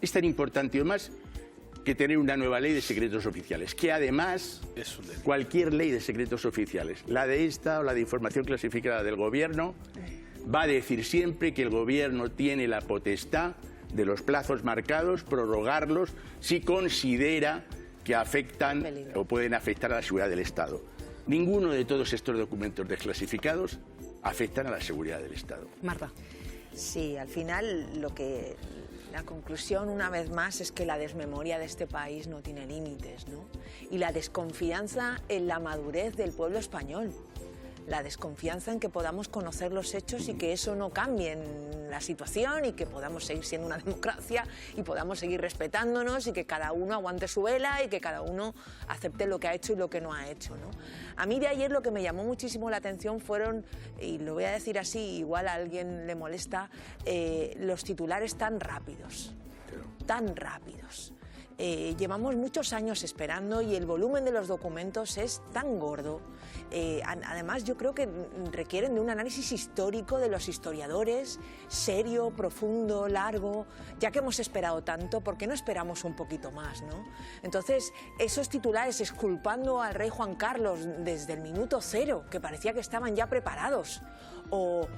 es tan importante o más que tener una nueva ley de secretos oficiales, que además cualquier ley de secretos oficiales, la de esta o la de información clasificada del Gobierno, va a decir siempre que el Gobierno tiene la potestad de los plazos marcados, prorrogarlos, si considera que afectan o pueden afectar a la seguridad del Estado. Ninguno de todos estos documentos desclasificados afectan a la seguridad del Estado. Marta. Sí, al final la conclusión una vez más es que la desmemoria de este país no tiene límites, ¿no? Y la desconfianza en la madurez del pueblo español. La desconfianza en que podamos conocer los hechos y que eso no cambie en la situación y que podamos seguir siendo una democracia y podamos seguir respetándonos y que cada uno aguante su vela y que cada uno acepte lo que ha hecho y lo que no ha hecho, ¿no? A mí de ayer lo que me llamó muchísimo la atención fueron, y lo voy a decir así, igual a alguien le molesta, los titulares tan rápidos, tan rápidos. Llevamos muchos años esperando y el volumen de los documentos es tan gordo. Además, yo creo que requieren de un análisis histórico de los historiadores, serio, profundo, largo. Ya que hemos esperado tanto, ¿por qué no esperamos un poquito más, ¿no? Entonces, esos titulares exculpando al rey Juan Carlos desde el minuto cero, que parecía que estaban ya preparados, o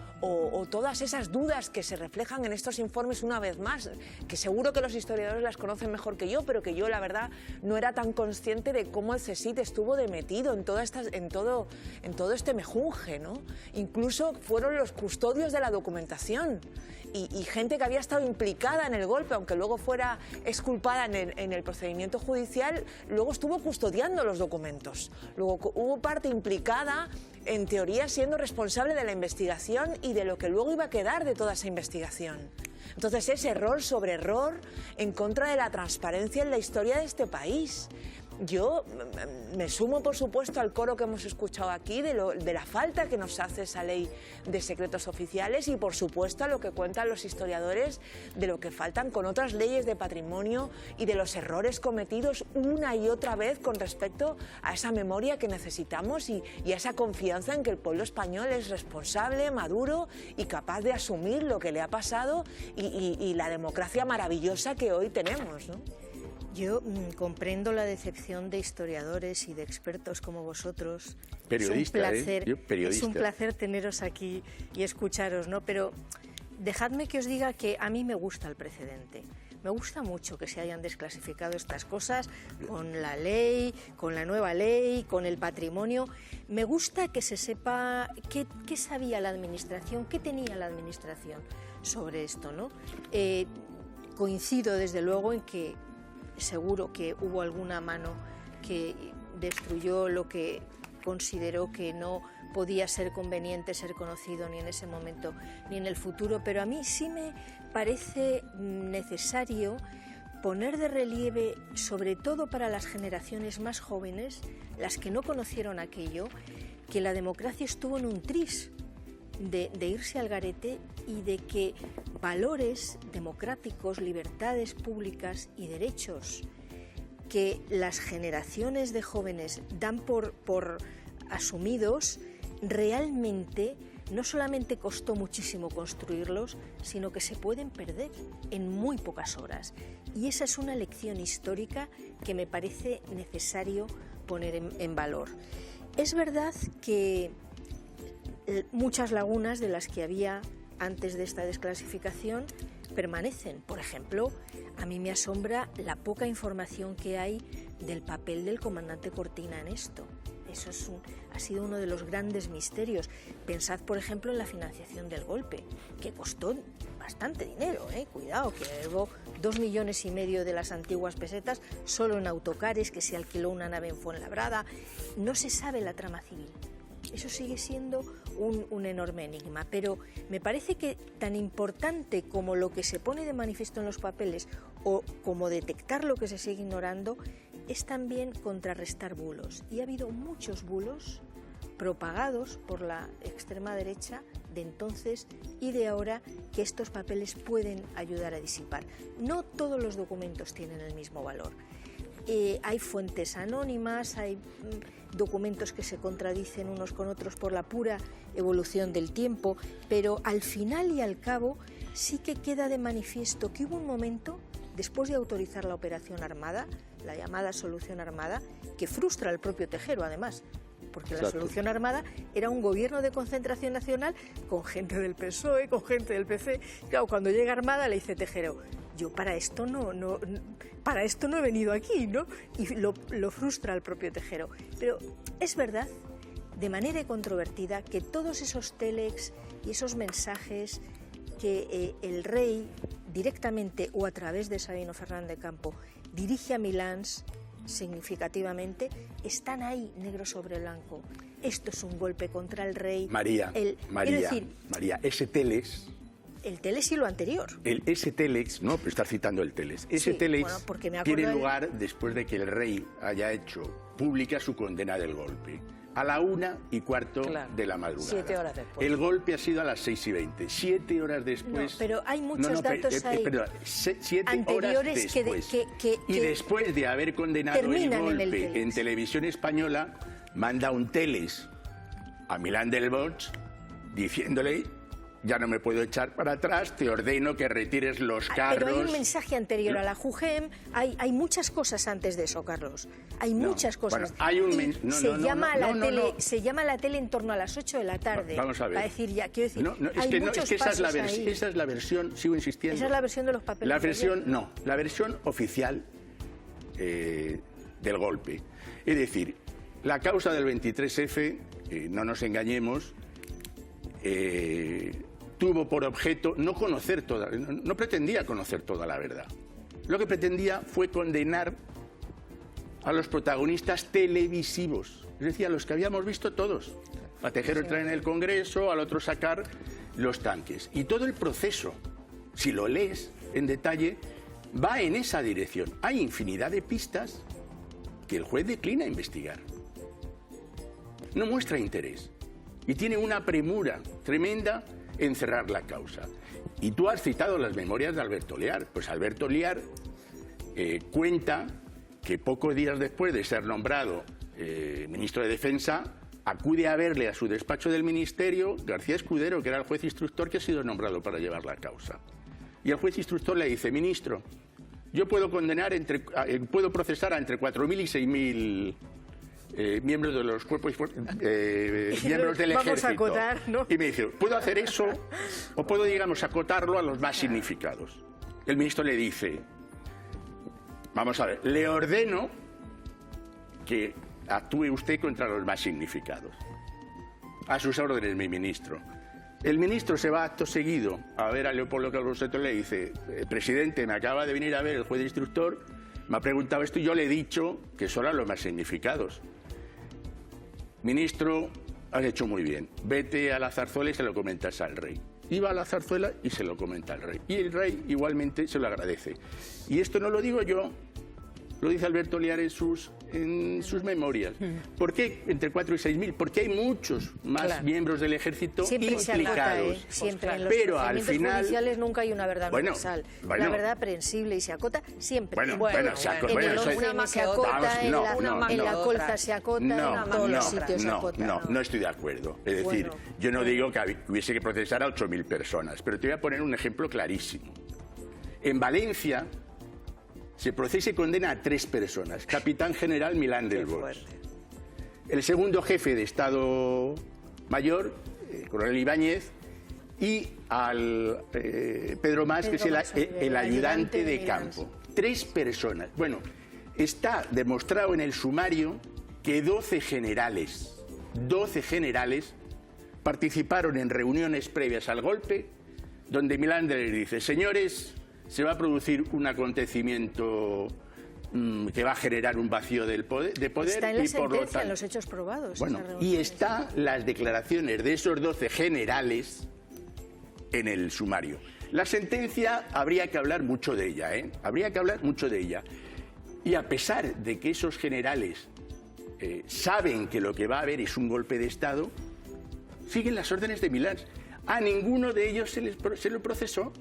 todas esas dudas que se reflejan en estos informes una vez más, que seguro que los historiadores las conocen mejor que yo, pero que yo la verdad no era tan consciente de cómo el CSIC estuvo metido en todo este mejunje, ¿no? Incluso fueron los custodios de la documentación y gente que había estado implicada en el golpe, aunque luego fuera exculpada en el procedimiento judicial, luego estuvo custodiando los documentos. Luego hubo parte implicada, en teoría siendo responsable de la investigación y de lo que luego iba a quedar de toda esa investigación. Entonces es error sobre error en contra de la transparencia en la historia de este país. Yo me sumo, por supuesto, al coro que hemos escuchado aquí de la falta que nos hace esa ley de secretos oficiales y, por supuesto, a lo que cuentan los historiadores de lo que faltan con otras leyes de patrimonio y de los errores cometidos una y otra vez con respecto a esa memoria que necesitamos y a esa confianza en que el pueblo español es responsable, maduro y capaz de asumir lo que le ha pasado y la democracia maravillosa que hoy tenemos, ¿no? Yo comprendo la decepción de historiadores y de expertos como vosotros. Periodista, es un placer teneros aquí y escucharos, ¿no? Pero dejadme que os diga que a mí me gusta el precedente. Me gusta mucho que se hayan desclasificado estas cosas con la ley, con la nueva ley, con el patrimonio. Me gusta que se sepa qué sabía la Administración, qué tenía la Administración sobre esto, ¿no? Coincido desde luego en que seguro que hubo alguna mano que destruyó lo que consideró que no podía ser conveniente ser conocido ni en ese momento ni en el futuro, pero a mí sí me parece necesario poner de relieve, sobre todo para las generaciones más jóvenes, las que no conocieron aquello, que la democracia estuvo en un tris de irse al garete y de que valores democráticos, libertades públicas y derechos que las generaciones de jóvenes dan por asumidos, realmente no solamente costó muchísimo construirlos, sino que se pueden perder en muy pocas horas. Y esa es una lección histórica que me parece necesario poner en valor. Es verdad que muchas lagunas de las que había antes de esta desclasificación permanecen. Por ejemplo, a mí me asombra la poca información que hay del papel del comandante Cortina en esto. Eso ha sido uno de los grandes misterios. Pensad, por ejemplo, en la financiación del golpe, que costó bastante dinero, cuidado, que hubo 2,5 millones de las antiguas pesetas solo en autocares, que se alquiló una nave en Fuenlabrada. No se sabe la trama civil. Eso sigue siendo un enorme enigma, pero me parece que tan importante como lo que se pone de manifiesto en los papeles o como detectar lo que se sigue ignorando es también contrarrestar bulos. Y ha habido muchos bulos propagados por la extrema derecha de entonces y de ahora que estos papeles pueden ayudar a disipar. No todos los documentos tienen el mismo valor. Hay fuentes anónimas, hay documentos que se contradicen unos con otros por la pura evolución del tiempo, pero al final y al cabo sí que queda de manifiesto que hubo un momento, después de autorizar la operación armada, la llamada solución armada, que frustra al propio Tejero además, porque la solución armada era un gobierno de concentración nacional con gente del PSOE, con gente del PC. Claro, cuando llega Armada le dice Tejero, yo para esto no he venido aquí, ¿no? Y lo frustra al propio Tejero. Pero es verdad, de manera incontrovertida, que todos esos telex y esos mensajes que el rey, directamente o a través de Sabino Fernández Campo, dirige a Milans significativamente, están ahí negro sobre blanco. Esto es un golpe contra el rey. María, ese telex... El telex y lo anterior. Ese telex, no, pero estás citando el telex. Ese telex tiene lugar después de que el rey haya hecho pública su condena del golpe. A la 1:15 de la madrugada. 7 horas después. El golpe ha sido a las 6:20. 7 horas después. No, pero hay muchos datos ahí. Perdón, 7 anteriores horas después. Y después de haber condenado el golpe en televisión española, manda un telex a Milán del Bosch diciéndole: ya no me puedo echar para atrás, te ordeno que retires los carros. Pero hay un mensaje anterior a la JUGEM, hay muchas cosas antes de eso, Carlos. Hay muchas cosas. Bueno, hay un se llama a la tele en torno a las 8 de la tarde. Vamos a ver. Para decir ya, quiero decir, esa es la versión, sigo insistiendo. Esa es la versión de los papeles. La versión oficial del golpe. Es decir, la causa del 23F, no nos engañemos, tuvo por objeto no pretendía conocer toda la verdad. Lo que pretendía fue condenar a los protagonistas televisivos, es decir, a los que habíamos visto todos. A Tejero entrar en el Congreso, al otro sacar los tanques. Y todo el proceso, si lo lees en detalle, va en esa dirección. Hay infinidad de pistas que el juez declina investigar. No muestra interés. Y tiene una premura tremenda en cerrar la causa. Y tú has citado las memorias de Alberto Liar. Pues Alberto Liar cuenta que pocos días después de ser nombrado ministro de Defensa, acude a verle a su despacho del ministerio García Escudero, que era el juez instructor que ha sido nombrado para llevar la causa. Y el juez instructor le dice: ministro, yo puedo puedo procesar a entre 4.000 y 6.000 miembros de los cuerpos miembros del ejército. A acotar, ¿no? Y me dice: ¿puedo hacer eso o puedo, digamos, acotarlo a los más significados? El ministro le dice: vamos a ver, le ordeno que actúe usted contra los más significados. A sus órdenes, mi ministro. El ministro se va acto seguido a ver a Leopoldo Calvo Sotelo y le dice: presidente, me acaba de venir a ver el juez instructor, me ha preguntado esto y yo le he dicho que son los más significados. Ministro, has hecho muy bien. Vete a la zarzuela y se lo comentas al rey. Iba a la zarzuela y se lo comenta al rey. Y el rey igualmente se lo agradece. Y esto no lo digo yo, Lo dice Alberto Liar en sus memorias. ¿Por qué entre 4 y 6.000? Porque hay muchos más miembros del ejército siempre implicados. Se acota, siempre. En los pero al procedimientos final judiciales nunca hay una verdad universal. La verdad aprensible y se acota siempre. En el OCM se acota, en la colza se acota, en todos los sitios se acota. No estoy de acuerdo. Es decir, yo no digo que hubiese que procesar a 8.000 personas, pero te voy a poner un ejemplo clarísimo. En Valencia se procesa y condena a 3 personas. Capitán General Milán del Bosch. El segundo jefe de Estado Mayor, Coronel Ibáñez, y al Pedro Mas, que es el ayudante de campo. 3 personas. Bueno, está demostrado en el sumario que 12 generales participaron en reuniones previas al golpe, donde Milán les dice: señores, se va a producir un acontecimiento que va a generar un vacío de poder. Está en la sentencia, en los hechos probados. Bueno, y están las declaraciones de esos 12 generales en el sumario. La sentencia habría que hablar mucho de ella, habría que hablar mucho de ella. Y a pesar de que esos generales saben que lo que va a haber es un golpe de Estado, siguen las órdenes de Milán. A ninguno de ellos se lo procesó.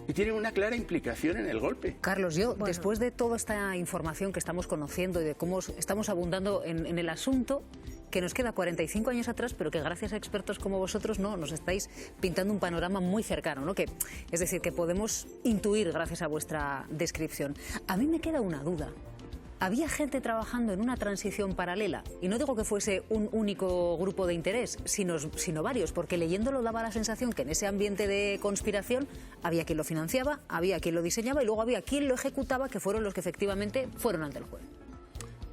Y tienen una clara implicación en el golpe. Carlos, después de toda esta información que estamos conociendo y de cómo estamos abundando en el asunto, que nos queda 45 años atrás, pero que gracias a expertos como vosotros nos estáis pintando un panorama muy cercano, ¿no? Es decir, que podemos intuir gracias a vuestra descripción. A mí me queda una duda. ¿Había gente trabajando en una transición paralela? Y no digo que fuese un único grupo de interés, sino varios, porque leyéndolo daba la sensación que en ese ambiente de conspiración había quien lo financiaba, había quien lo diseñaba y luego había quien lo ejecutaba, que fueron los que efectivamente fueron ante el juez.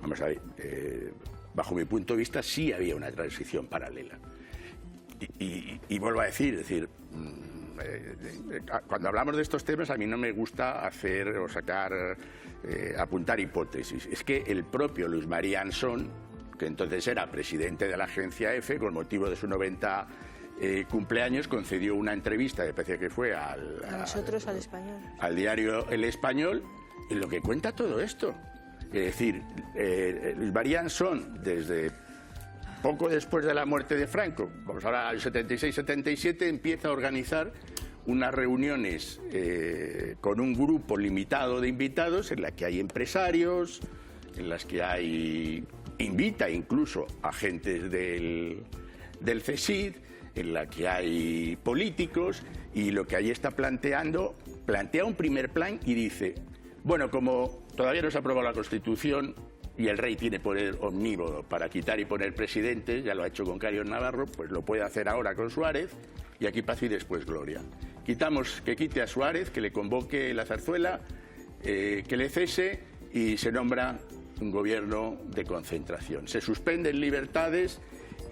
Vamos a ver, bajo mi punto de vista sí había una transición paralela. Y vuelvo a decir, cuando hablamos de estos temas a mí no me gusta hacer o sacar... apuntar hipótesis. Es que el propio Luis María Ansón, que entonces era presidente de la agencia EFE, con motivo de su 90 cumpleaños, concedió una entrevista, me parece que fue al Español, al diario El Español, en lo que cuenta todo esto. Es decir, Luis María Ansón, desde poco después de la muerte de Franco, vamos ahora al 76-77, empieza a organizar unas reuniones con un grupo limitado de invitados en las que hay empresarios, en las que invita incluso a agentes del CSID, en la que hay políticos, y lo que ahí está plantea un primer plan y dice: bueno, como todavía no se ha aprobado la Constitución y el rey tiene poder omnímodo para quitar y poner presidentes, ya lo ha hecho con Cario Navarro, pues lo puede hacer ahora con Suárez, y aquí paz y después gloria. Que quite a Suárez, que le convoque la zarzuela, que le cese y se nombra un gobierno de concentración. Se suspenden libertades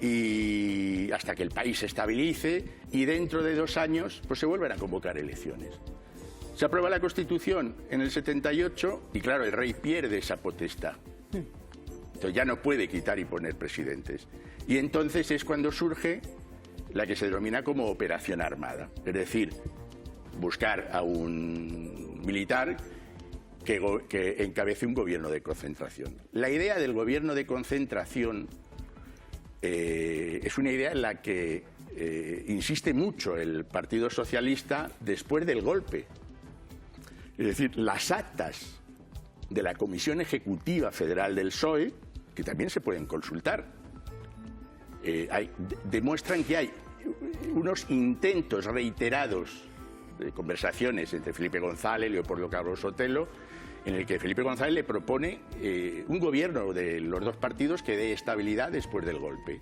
y hasta que el país se estabilice, y dentro de 2 años pues se vuelven a convocar elecciones. Se aprueba la Constitución en el 78 y claro, el rey pierde esa potestad. Entonces ya no puede quitar y poner presidentes. Y entonces es cuando surge la que se denomina como operación armada, es decir, buscar a un militar que encabece un gobierno de concentración. La idea del gobierno de concentración es una idea en la que insiste mucho el Partido Socialista después del golpe. Es decir, las actas de la Comisión Ejecutiva Federal del PSOE, que también se pueden consultar, demuestran que hay unos intentos reiterados de conversaciones entre Felipe González y Leopoldo Calvo Sotelo, en el que Felipe González le propone un gobierno de los 2 partidos que dé estabilidad después del golpe.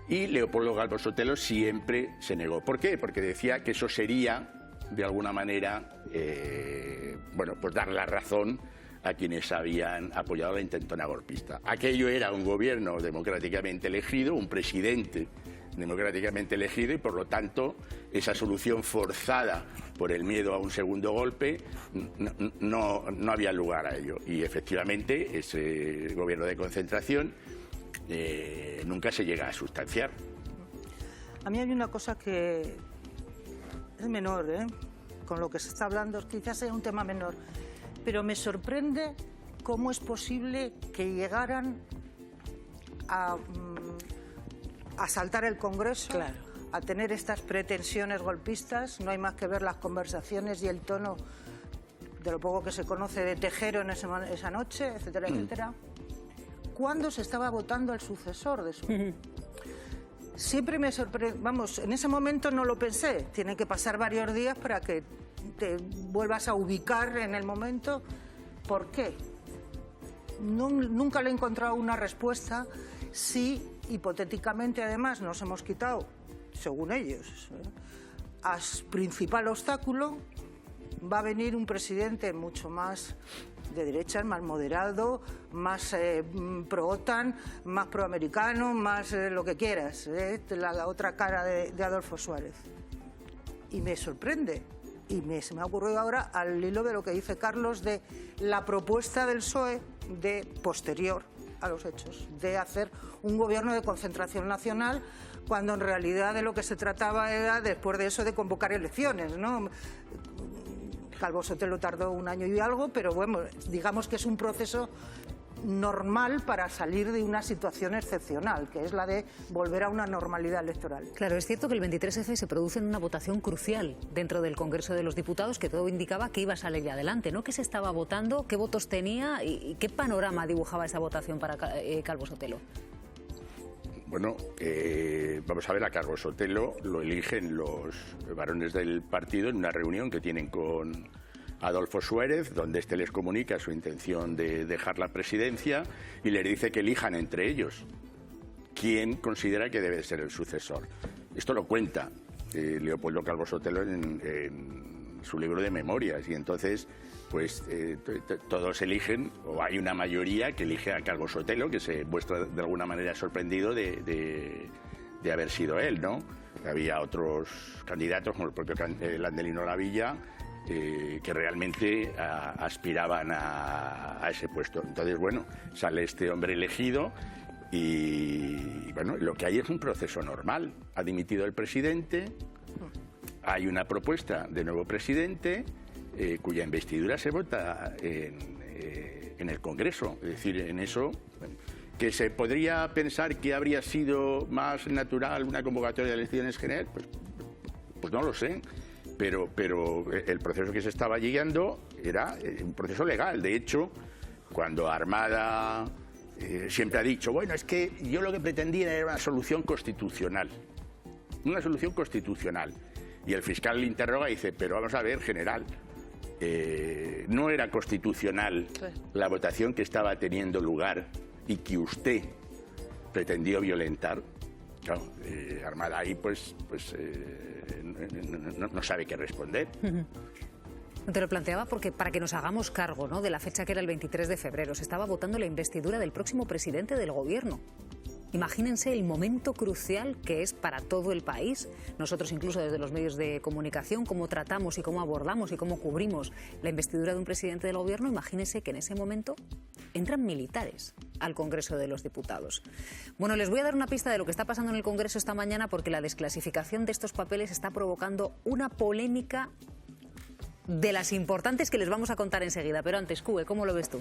Y Leopoldo Calvo Sotelo siempre se negó. ¿Por qué? Porque decía que eso sería, de alguna manera, pues dar la razón a quienes habían apoyado la intentona golpista. Aquello era un gobierno democráticamente elegido, un presidente democráticamente elegido, y por lo tanto esa solución forzada por el miedo a un segundo golpe no había lugar a ello. Y efectivamente ese gobierno de concentración nunca se llega a sustanciar. A mí hay una cosa que es menor, con lo que se está hablando, quizás sea un tema menor, pero me sorprende cómo es posible que llegaran a asaltar el Congreso, Claro. a tener estas pretensiones golpistas. No hay más que ver las conversaciones y el tono de lo poco que se conoce de Tejero en esa noche, etcétera, etcétera. ¿Cuándo se estaba votando el sucesor de su...? Siempre me sorprende, vamos, en ese momento no lo pensé. Tienen que pasar varios días para que te vuelvas a ubicar en el momento. ¿Por qué? Nunca le he encontrado una respuesta. Si hipotéticamente además nos hemos quitado, según ellos, al principal obstáculo, va a venir un presidente mucho más de derecha, más moderado, más pro-OTAN, más pro-americano, más lo que quieras, la otra cara de Adolfo Suárez. Y me sorprende, y se me ha ocurrido ahora al hilo de lo que dice Carlos de la propuesta del PSOE de posterior a los hechos, de hacer un gobierno de concentración nacional, cuando en realidad de lo que se trataba era después de eso de convocar elecciones, ¿no? Calvo Sotelo tardó 1 año y algo, pero bueno, digamos que es un proceso normal para salir de una situación excepcional, que es la de volver a una normalidad electoral. Claro, es cierto que el 23F se produce en una votación crucial dentro del Congreso de los Diputados, que todo indicaba que iba a salir adelante, ¿no? ¿Qué se estaba votando? ¿Qué votos tenía? ¿Y qué panorama dibujaba esa votación para Calvo Sotelo? Bueno, vamos a ver, a Calvo Sotelo lo eligen los varones del partido en una reunión que tienen con Adolfo Suárez, donde este les comunica su intención de dejar la presidencia y les dice que elijan entre ellos quién considera que debe ser el sucesor. Esto lo cuenta Leopoldo Calvo Sotelo en su libro de memorias, y entonces pues todos eligen, o hay una mayoría que elige a Calvo Sotelo, que se muestra de alguna manera sorprendido de haber sido él, ¿no? Había otros candidatos, como el propio Landelino Lavilla, que realmente aspiraban a ese puesto. Entonces, bueno, sale este hombre elegido y, bueno, lo que hay es un proceso normal. Ha dimitido el presidente, hay una propuesta de nuevo presidente, cuya investidura se vota en el Congreso. Es decir, en eso, que se podría pensar que habría sido más natural una convocatoria de elecciones generales, pues no lo sé. Pero el proceso que se estaba llegando era un proceso legal. De hecho, cuando Armada siempre ha dicho, bueno, es que yo lo que pretendía era una solución constitucional. Una solución constitucional. Y el fiscal le interroga y dice, pero vamos a ver, general, no era constitucional la votación que estaba teniendo lugar y que usted pretendió violentar. Claro, Armada ahí pues no sabe qué responder. Te lo planteaba porque para que nos hagamos cargo, ¿no?, de la fecha que era el 23 de febrero. Se estaba votando la investidura del próximo presidente del gobierno. Imagínense el momento crucial que es para todo el país. Nosotros incluso desde los medios de comunicación, cómo tratamos y cómo abordamos y cómo cubrimos la investidura de un presidente del gobierno. Imagínense que en ese momento entran militares al Congreso de los Diputados. Bueno, les voy a dar una pista de lo que está pasando en el Congreso esta mañana, porque la desclasificación de estos papeles está provocando una polémica de las importantes que les vamos a contar enseguida. Pero antes, Cue, ¿cómo lo ves tú?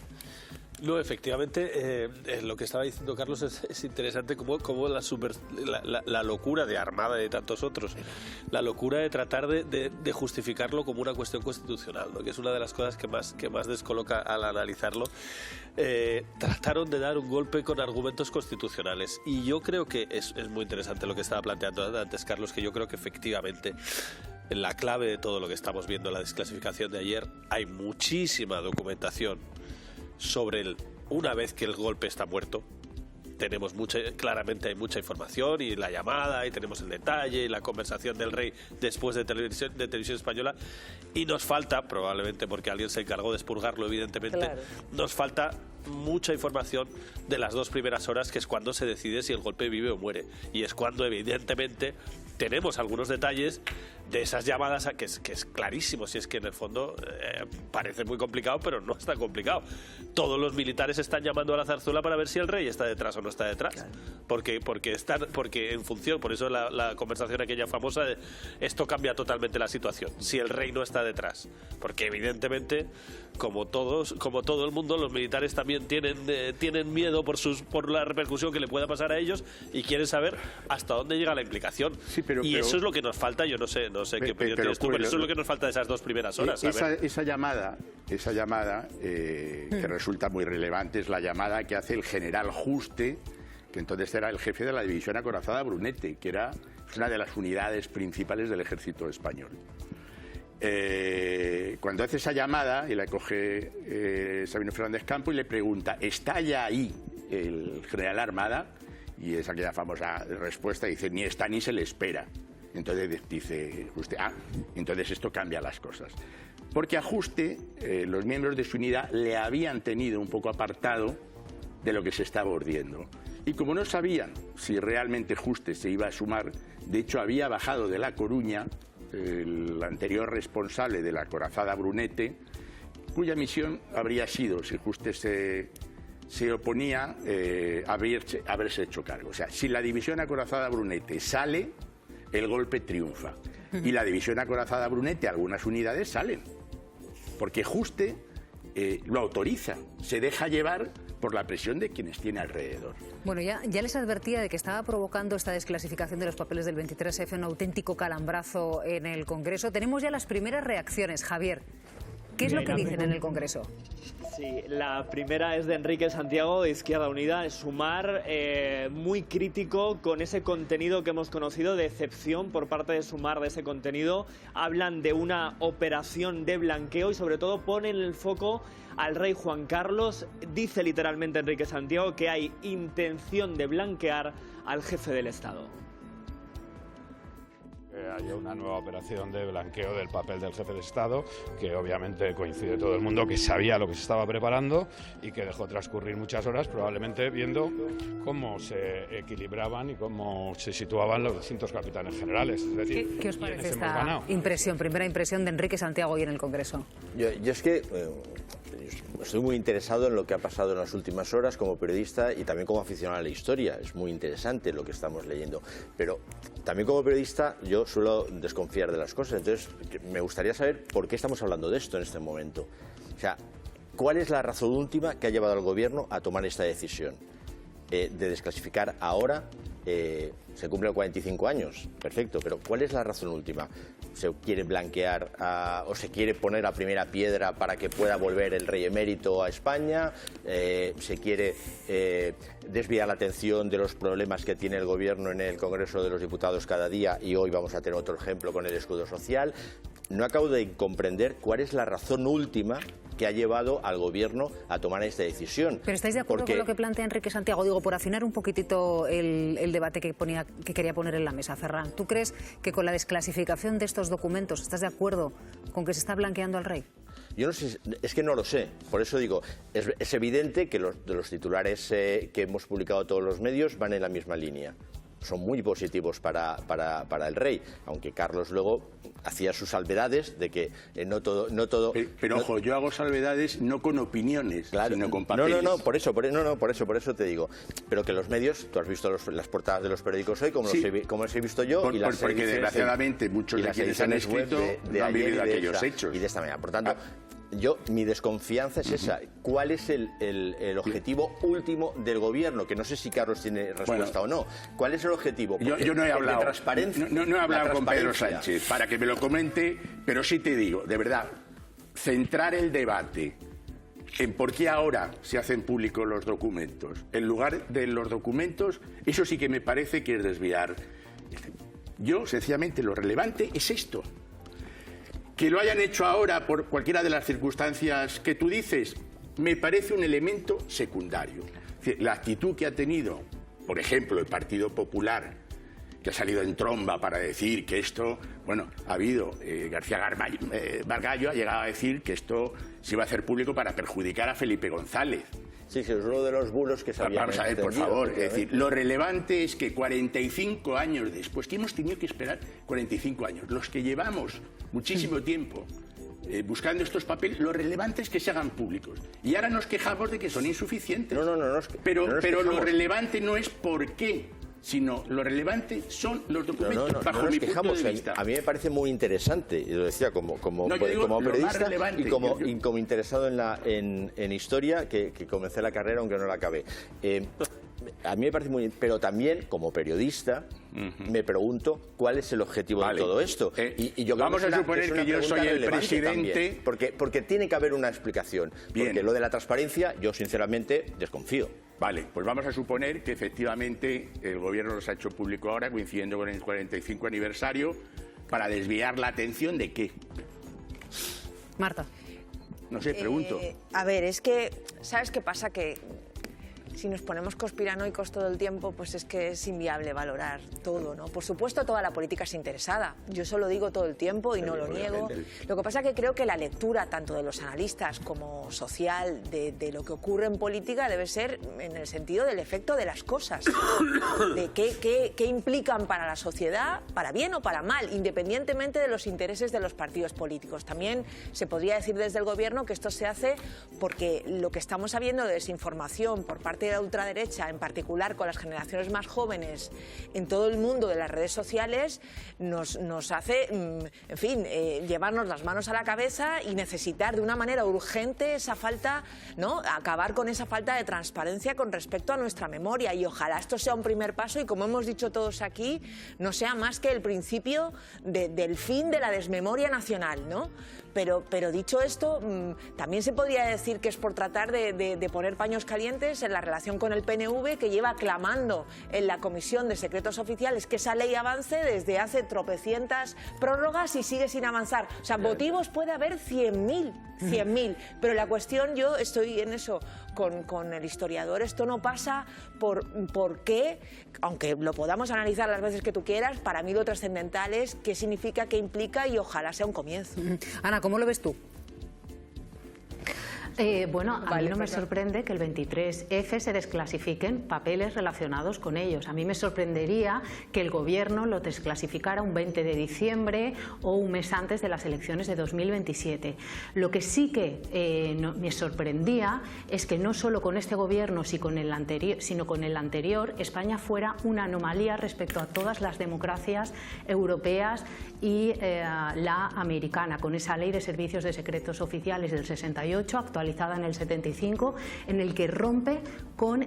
No, efectivamente, lo que estaba diciendo Carlos es interesante, como la locura de Armada y de tantos otros, la locura de tratar de justificarlo como una cuestión constitucional, ¿no?, que es una de las cosas que más descoloca al analizarlo. Trataron de dar un golpe con argumentos constitucionales, y yo creo que es muy interesante lo que estaba planteando antes Carlos, que yo creo que efectivamente en la clave de todo lo que estamos viendo en la desclasificación de ayer hay muchísima documentación sobre una vez que el golpe está muerto. Tenemos claramente hay mucha información, y la llamada, y tenemos el detalle, y la conversación del rey después de televisión española, y nos falta, probablemente porque alguien se encargó de expurgarlo, evidentemente, claro, nos falta mucha información de las 2 primeras horas, que es cuando se decide si el golpe vive o muere, y es cuando evidentemente tenemos algunos detalles esas llamadas, que es clarísimo, si es que en el fondo parece muy complicado, pero no es tan complicado. Todos los militares están llamando a la zarzuela para ver si el rey está detrás o no está detrás. Claro. Porque en función, por eso la conversación aquella famosa de esto cambia totalmente la situación, si el rey no está detrás. Porque evidentemente, como todo el mundo, los militares también tienen miedo por la repercusión que le pueda pasar a ellos y quieren saber hasta dónde llega la implicación. Sí, pero eso es lo que nos falta. Yo no sé qué opinión tienes tú, pero eso es lo que nos falta de esas 2 primeras horas. Esa llamada que resulta muy relevante es la llamada que hace el general Juste, que entonces era el jefe de la división acorazada Brunete, que era una de las unidades principales del ejército español. Cuando hace esa llamada y la coge Sabino Fernández Campo y le pregunta, ¿está ya ahí el general Armada? Y es aquella famosa respuesta, dice, ni está ni se le espera. Entonces dice Juste, entonces esto cambia las cosas. Porque a Juste, los miembros de su unidad le habían tenido un poco apartado de lo que se estaba urdiendo. Y como no sabían si realmente Juste se iba a sumar, de hecho había bajado de La Coruña el anterior responsable de la acorazada Brunete, cuya misión habría sido, si Juste se oponía, haberse hecho cargo. O sea, si la división acorazada Brunete sale, el golpe triunfa. Y la división acorazada Brunete, algunas unidades salen. Porque Juste lo autoriza, se deja llevar por la presión de quienes tiene alrededor. Bueno, ya les advertía de que estaba provocando esta desclasificación de los papeles del 23F un auténtico calambrazo en el Congreso. Tenemos ya las primeras reacciones, Javier. ¿Qué es lo que dicen en el Congreso? Sí, la primera es de Enrique Santiago, de Izquierda Unida, es Sumar, muy crítico con ese contenido que hemos conocido, de decepción por parte de Sumar de ese contenido. Hablan de una operación de blanqueo y sobre todo ponen el foco al rey Juan Carlos. Dice literalmente Enrique Santiago que hay intención de blanquear al jefe del Estado. Haya una nueva operación de blanqueo del papel del jefe de Estado, que obviamente coincide todo el mundo que sabía lo que se estaba preparando y que dejó transcurrir muchas horas probablemente viendo cómo se equilibraban y cómo se situaban los distintos capitanes generales. Es decir, ¿Qué os parece esta primera impresión de Enrique Santiago hoy en el Congreso? Yo es que estoy muy interesado en lo que ha pasado en las últimas horas como periodista y también como aficionado a la historia. Es muy interesante lo que estamos leyendo. Pero también como periodista yo suelo desconfiar de las cosas. Entonces me gustaría saber por qué estamos hablando de esto en este momento. O sea, ¿cuál es la razón última que ha llevado al Gobierno a tomar esta decisión? De desclasificar ahora, se cumplen 45 años, perfecto, pero ¿cuál es la razón última? ¿Se quiere blanquear o se quiere poner la primera piedra para que pueda volver el rey emérito a España? ¿Se quiere desviar la atención de los problemas que tiene el Gobierno en el Congreso de los Diputados cada día? Y hoy vamos a tener otro ejemplo con el escudo social. No acabo de comprender cuál es la razón última que ha llevado al Gobierno a tomar esta decisión. ¿Pero estáis de acuerdo con lo que plantea Enrique Santiago? Digo, por afinar un poquitito el debate que quería poner en la mesa, Ferran. ¿Tú crees que con la desclasificación de estos documentos estás de acuerdo con que se está blanqueando al rey? Yo no sé, es que no lo sé. Por eso digo, es evidente que los titulares que hemos publicado todos los medios van en la misma línea. Son muy positivos para el rey, aunque Carlos luego hacía sus salvedades de que no todo. Pero ojo, yo hago salvedades no con opiniones, claro, sino con papeles. Por eso te digo. Pero que los medios, tú has visto las portadas de los periódicos hoy, como los he visto yo, y las porque desgraciadamente muchos de quienes han escrito no han vivido aquellos hechos. Y de esta manera. Por tanto, mi desconfianza es esa. ¿Cuál es el objetivo último del Gobierno? Que no sé si Carlos tiene respuesta o no. ¿Cuál es el objetivo? Yo no he hablado, de transparencia. No he hablado con Pedro Sánchez para que me lo comente, pero sí te digo, de verdad, centrar el debate en por qué ahora se hacen públicos los documentos, en lugar de los documentos, eso sí que me parece que es desviar. Yo, sencillamente, lo relevante es esto. Que lo hayan hecho ahora por cualquiera de las circunstancias que tú dices, me parece un elemento secundario. Es decir, la actitud que ha tenido, por ejemplo, el Partido Popular, que ha salido en tromba para decir que esto, bueno, ha habido, García Margallo ha llegado a decir que esto se iba a hacer público para perjudicar a Felipe González. Sí, que es uno de los bulos que se había Vamos a ver, por favor. Es decir, lo relevante es que 45 años después, que hemos tenido que esperar 45 años, los que llevamos muchísimo tiempo buscando estos papeles, lo relevante es que se hagan públicos. Y ahora nos quejamos de que son insuficientes. Pero lo relevante no es por qué, sino lo relevante son los documentos bajo mi punto de vista. A mí me parece muy interesante, y lo decía como periodista y como interesado en historia, que comencé la carrera aunque no la acabé. A mí me parece muy... Pero también, como periodista, me pregunto cuál es el objetivo de todo esto. Y yo vamos a suponer que yo soy el presidente... Porque tiene que haber una explicación. Bien. Porque lo de la transparencia, yo sinceramente desconfío. Vale, pues vamos a suponer que efectivamente el gobierno los ha hecho público ahora, coincidiendo con el 45 aniversario, para desviar la atención de ¿qué? Marta. No sé, pregunto. A ver, es que, ¿sabes qué pasa? Que si nos ponemos conspiranoicos todo el tiempo, pues es que es inviable valorar todo, ¿no? Por supuesto, toda la política es interesada. Yo eso lo digo todo el tiempo y no lo niego. Lo que pasa es que creo que la lectura, tanto de los analistas como social, de lo que ocurre en política, debe ser en el sentido del efecto de las cosas. De qué implican para la sociedad, para bien o para mal, independientemente de los intereses de los partidos políticos. También se podría decir desde el gobierno que esto se hace porque lo que estamos sabiendo de desinformación por parte de la ultraderecha, en particular con las generaciones más jóvenes en todo el mundo de las redes sociales, nos hace, en fin, llevarnos las manos a la cabeza y necesitar de una manera urgente esa falta, ¿no? Acabar con esa falta de transparencia con respecto a nuestra memoria, y ojalá esto sea un primer paso y, como hemos dicho todos aquí, no sea más que el principio del fin de la desmemoria nacional, ¿no? Pero dicho esto, también se podría decir que es por tratar de poner paños calientes en la relación con el PNV, que lleva clamando en la Comisión de Secretos Oficiales que esa ley avance desde hace tropecientas prórrogas y sigue sin avanzar. O sea, motivos puede haber 100.000, pero la cuestión, yo estoy en eso con el historiador, esto no pasa por qué, aunque lo podamos analizar las veces que tú quieras, para mí lo trascendental es qué significa, qué implica, y ojalá sea un comienzo. Ana, ¿cómo lo ves tú? Bueno, a mí no me sorprende que el 23F se desclasifiquen papeles relacionados con ellos. A mí me sorprendería que el Gobierno lo desclasificara un 20 de diciembre o un mes antes de las elecciones de 2027. Lo que sí que me sorprendía es que no solo con este Gobierno, sino con el anterior, España fuera una anomalía respecto a todas las democracias europeas y la americana, con esa Ley de Servicios de Secretos Oficiales del 68, actualizada en el 75, en el que rompe con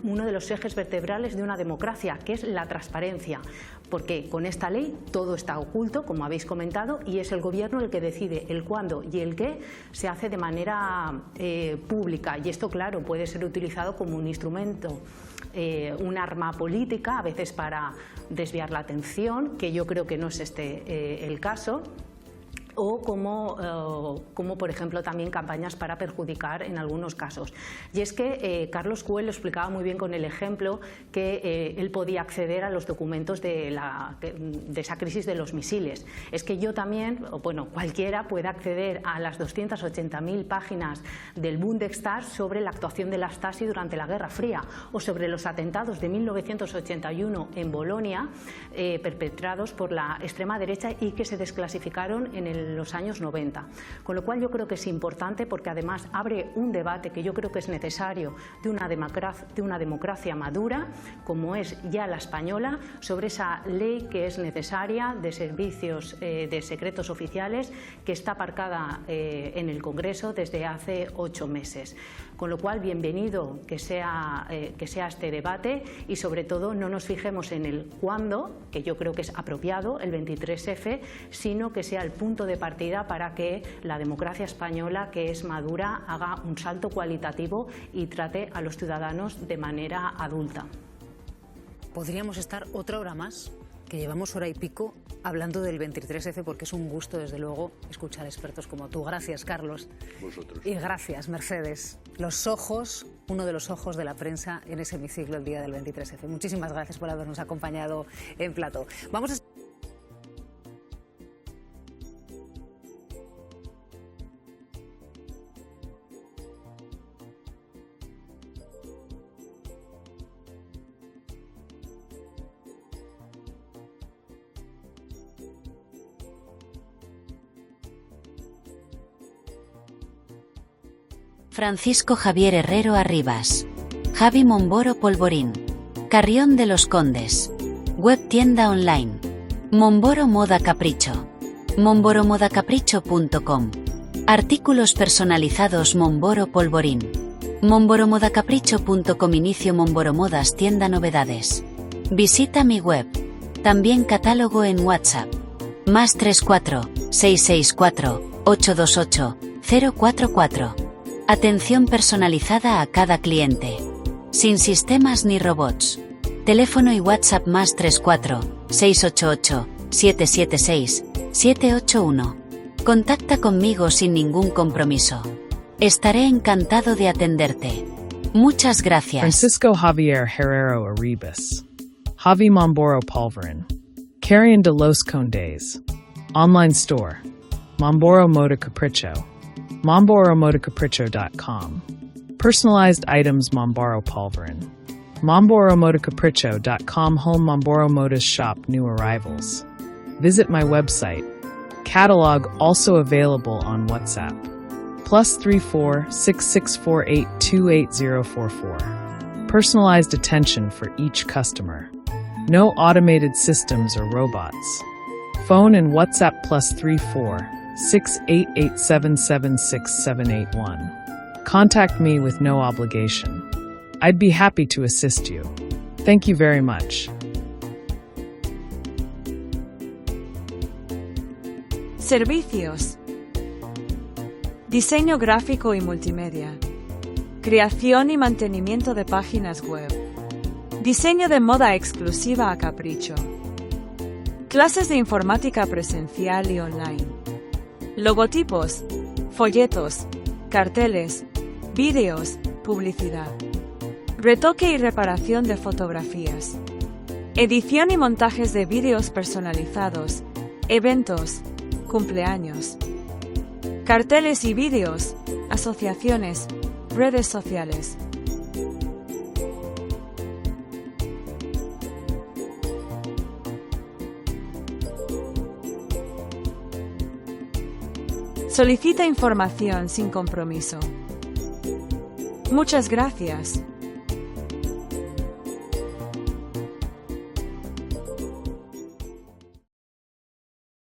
uno de los ejes vertebrales de una democracia, que es la transparencia. Porque con esta ley todo está oculto, como habéis comentado, y es el Gobierno el que decide el cuándo y el qué se hace de manera pública. Y esto, claro, puede ser utilizado como un instrumento, un arma política, a veces para desviar la atención, que yo creo que no es este el caso, o como por ejemplo también campañas para perjudicar en algunos casos. Y es que Carlos Cue lo explicaba muy bien con el ejemplo que él podía acceder a los documentos de esa crisis de los misiles. Es que yo también, bueno, cualquiera puede acceder a las 280.000 páginas del Bundestag sobre la actuación de la Stasi durante la Guerra Fría, o sobre los atentados de 1981 en Bolonia perpetrados por la extrema derecha y que se desclasificaron en los años 90. Con lo cual yo creo que es importante, porque además abre un debate que yo creo que es necesario de una democracia madura, como es ya la española, sobre esa ley que es necesaria de servicios de secretos oficiales, que está aparcada en el Congreso desde hace 8 meses. Con lo cual, bienvenido que sea este debate, y sobre todo no nos fijemos en el cuándo, que yo creo que es apropiado, el 23F, sino que sea el punto de partida para que la democracia española, que es madura, haga un salto cualitativo y trate a los ciudadanos de manera adulta. Podríamos estar otra hora más, que llevamos hora y pico, hablando del 23F, porque es un gusto, desde luego, escuchar expertos como tú. Gracias, Carlos. Vosotros. Y gracias, Mercedes. Los ojos, uno de los ojos de la prensa en ese hemiciclo el día del 23F. Muchísimas gracias por habernos acompañado en plató. Vamos a Francisco Javier Herrero Arribas. Javi Momboro Polvorín. Carrión de los Condes. Web tienda online. Momboro Moda Capricho. momboromodacapricho.com. Artículos personalizados Momboro Polvorín. momboromodacapricho.com. Inicio Momboro Modas tienda novedades. Visita mi web. También catálogo en WhatsApp. +34 664 828 044. Atención personalizada a cada cliente. Sin sistemas ni robots. Teléfono y WhatsApp +34 688 776 781. Contacta conmigo sin ningún compromiso. Estaré encantado de atenderte. Muchas gracias. Francisco Javier Herrero Arribas. Javi Momboro Polvorín. Carrión de los Condes. Online store. Momboro Moda Capricho. momboromodacapricho.com. Personalized items Momboro Polvorín. momboromodacapricho.com. Home Momboro Modas shop new arrivals. Visit my website. Catalog also available on WhatsApp. +34 6648 28044. Personalized attention for each customer. No automated systems or robots. Phone and WhatsApp +34 688776781. Contact me with no obligation. I'd be happy to assist you. Thank you very much. Servicios. Diseño gráfico y multimedia. Creación y mantenimiento de páginas web. Diseño de moda exclusiva a capricho. Clases de informática presencial y online. Logotipos, folletos, carteles, vídeos, publicidad. Retoque y reparación de fotografías. Edición y montajes de vídeos personalizados, eventos, cumpleaños. Carteles y vídeos, asociaciones, redes sociales. Solicita información sin compromiso. Muchas gracias.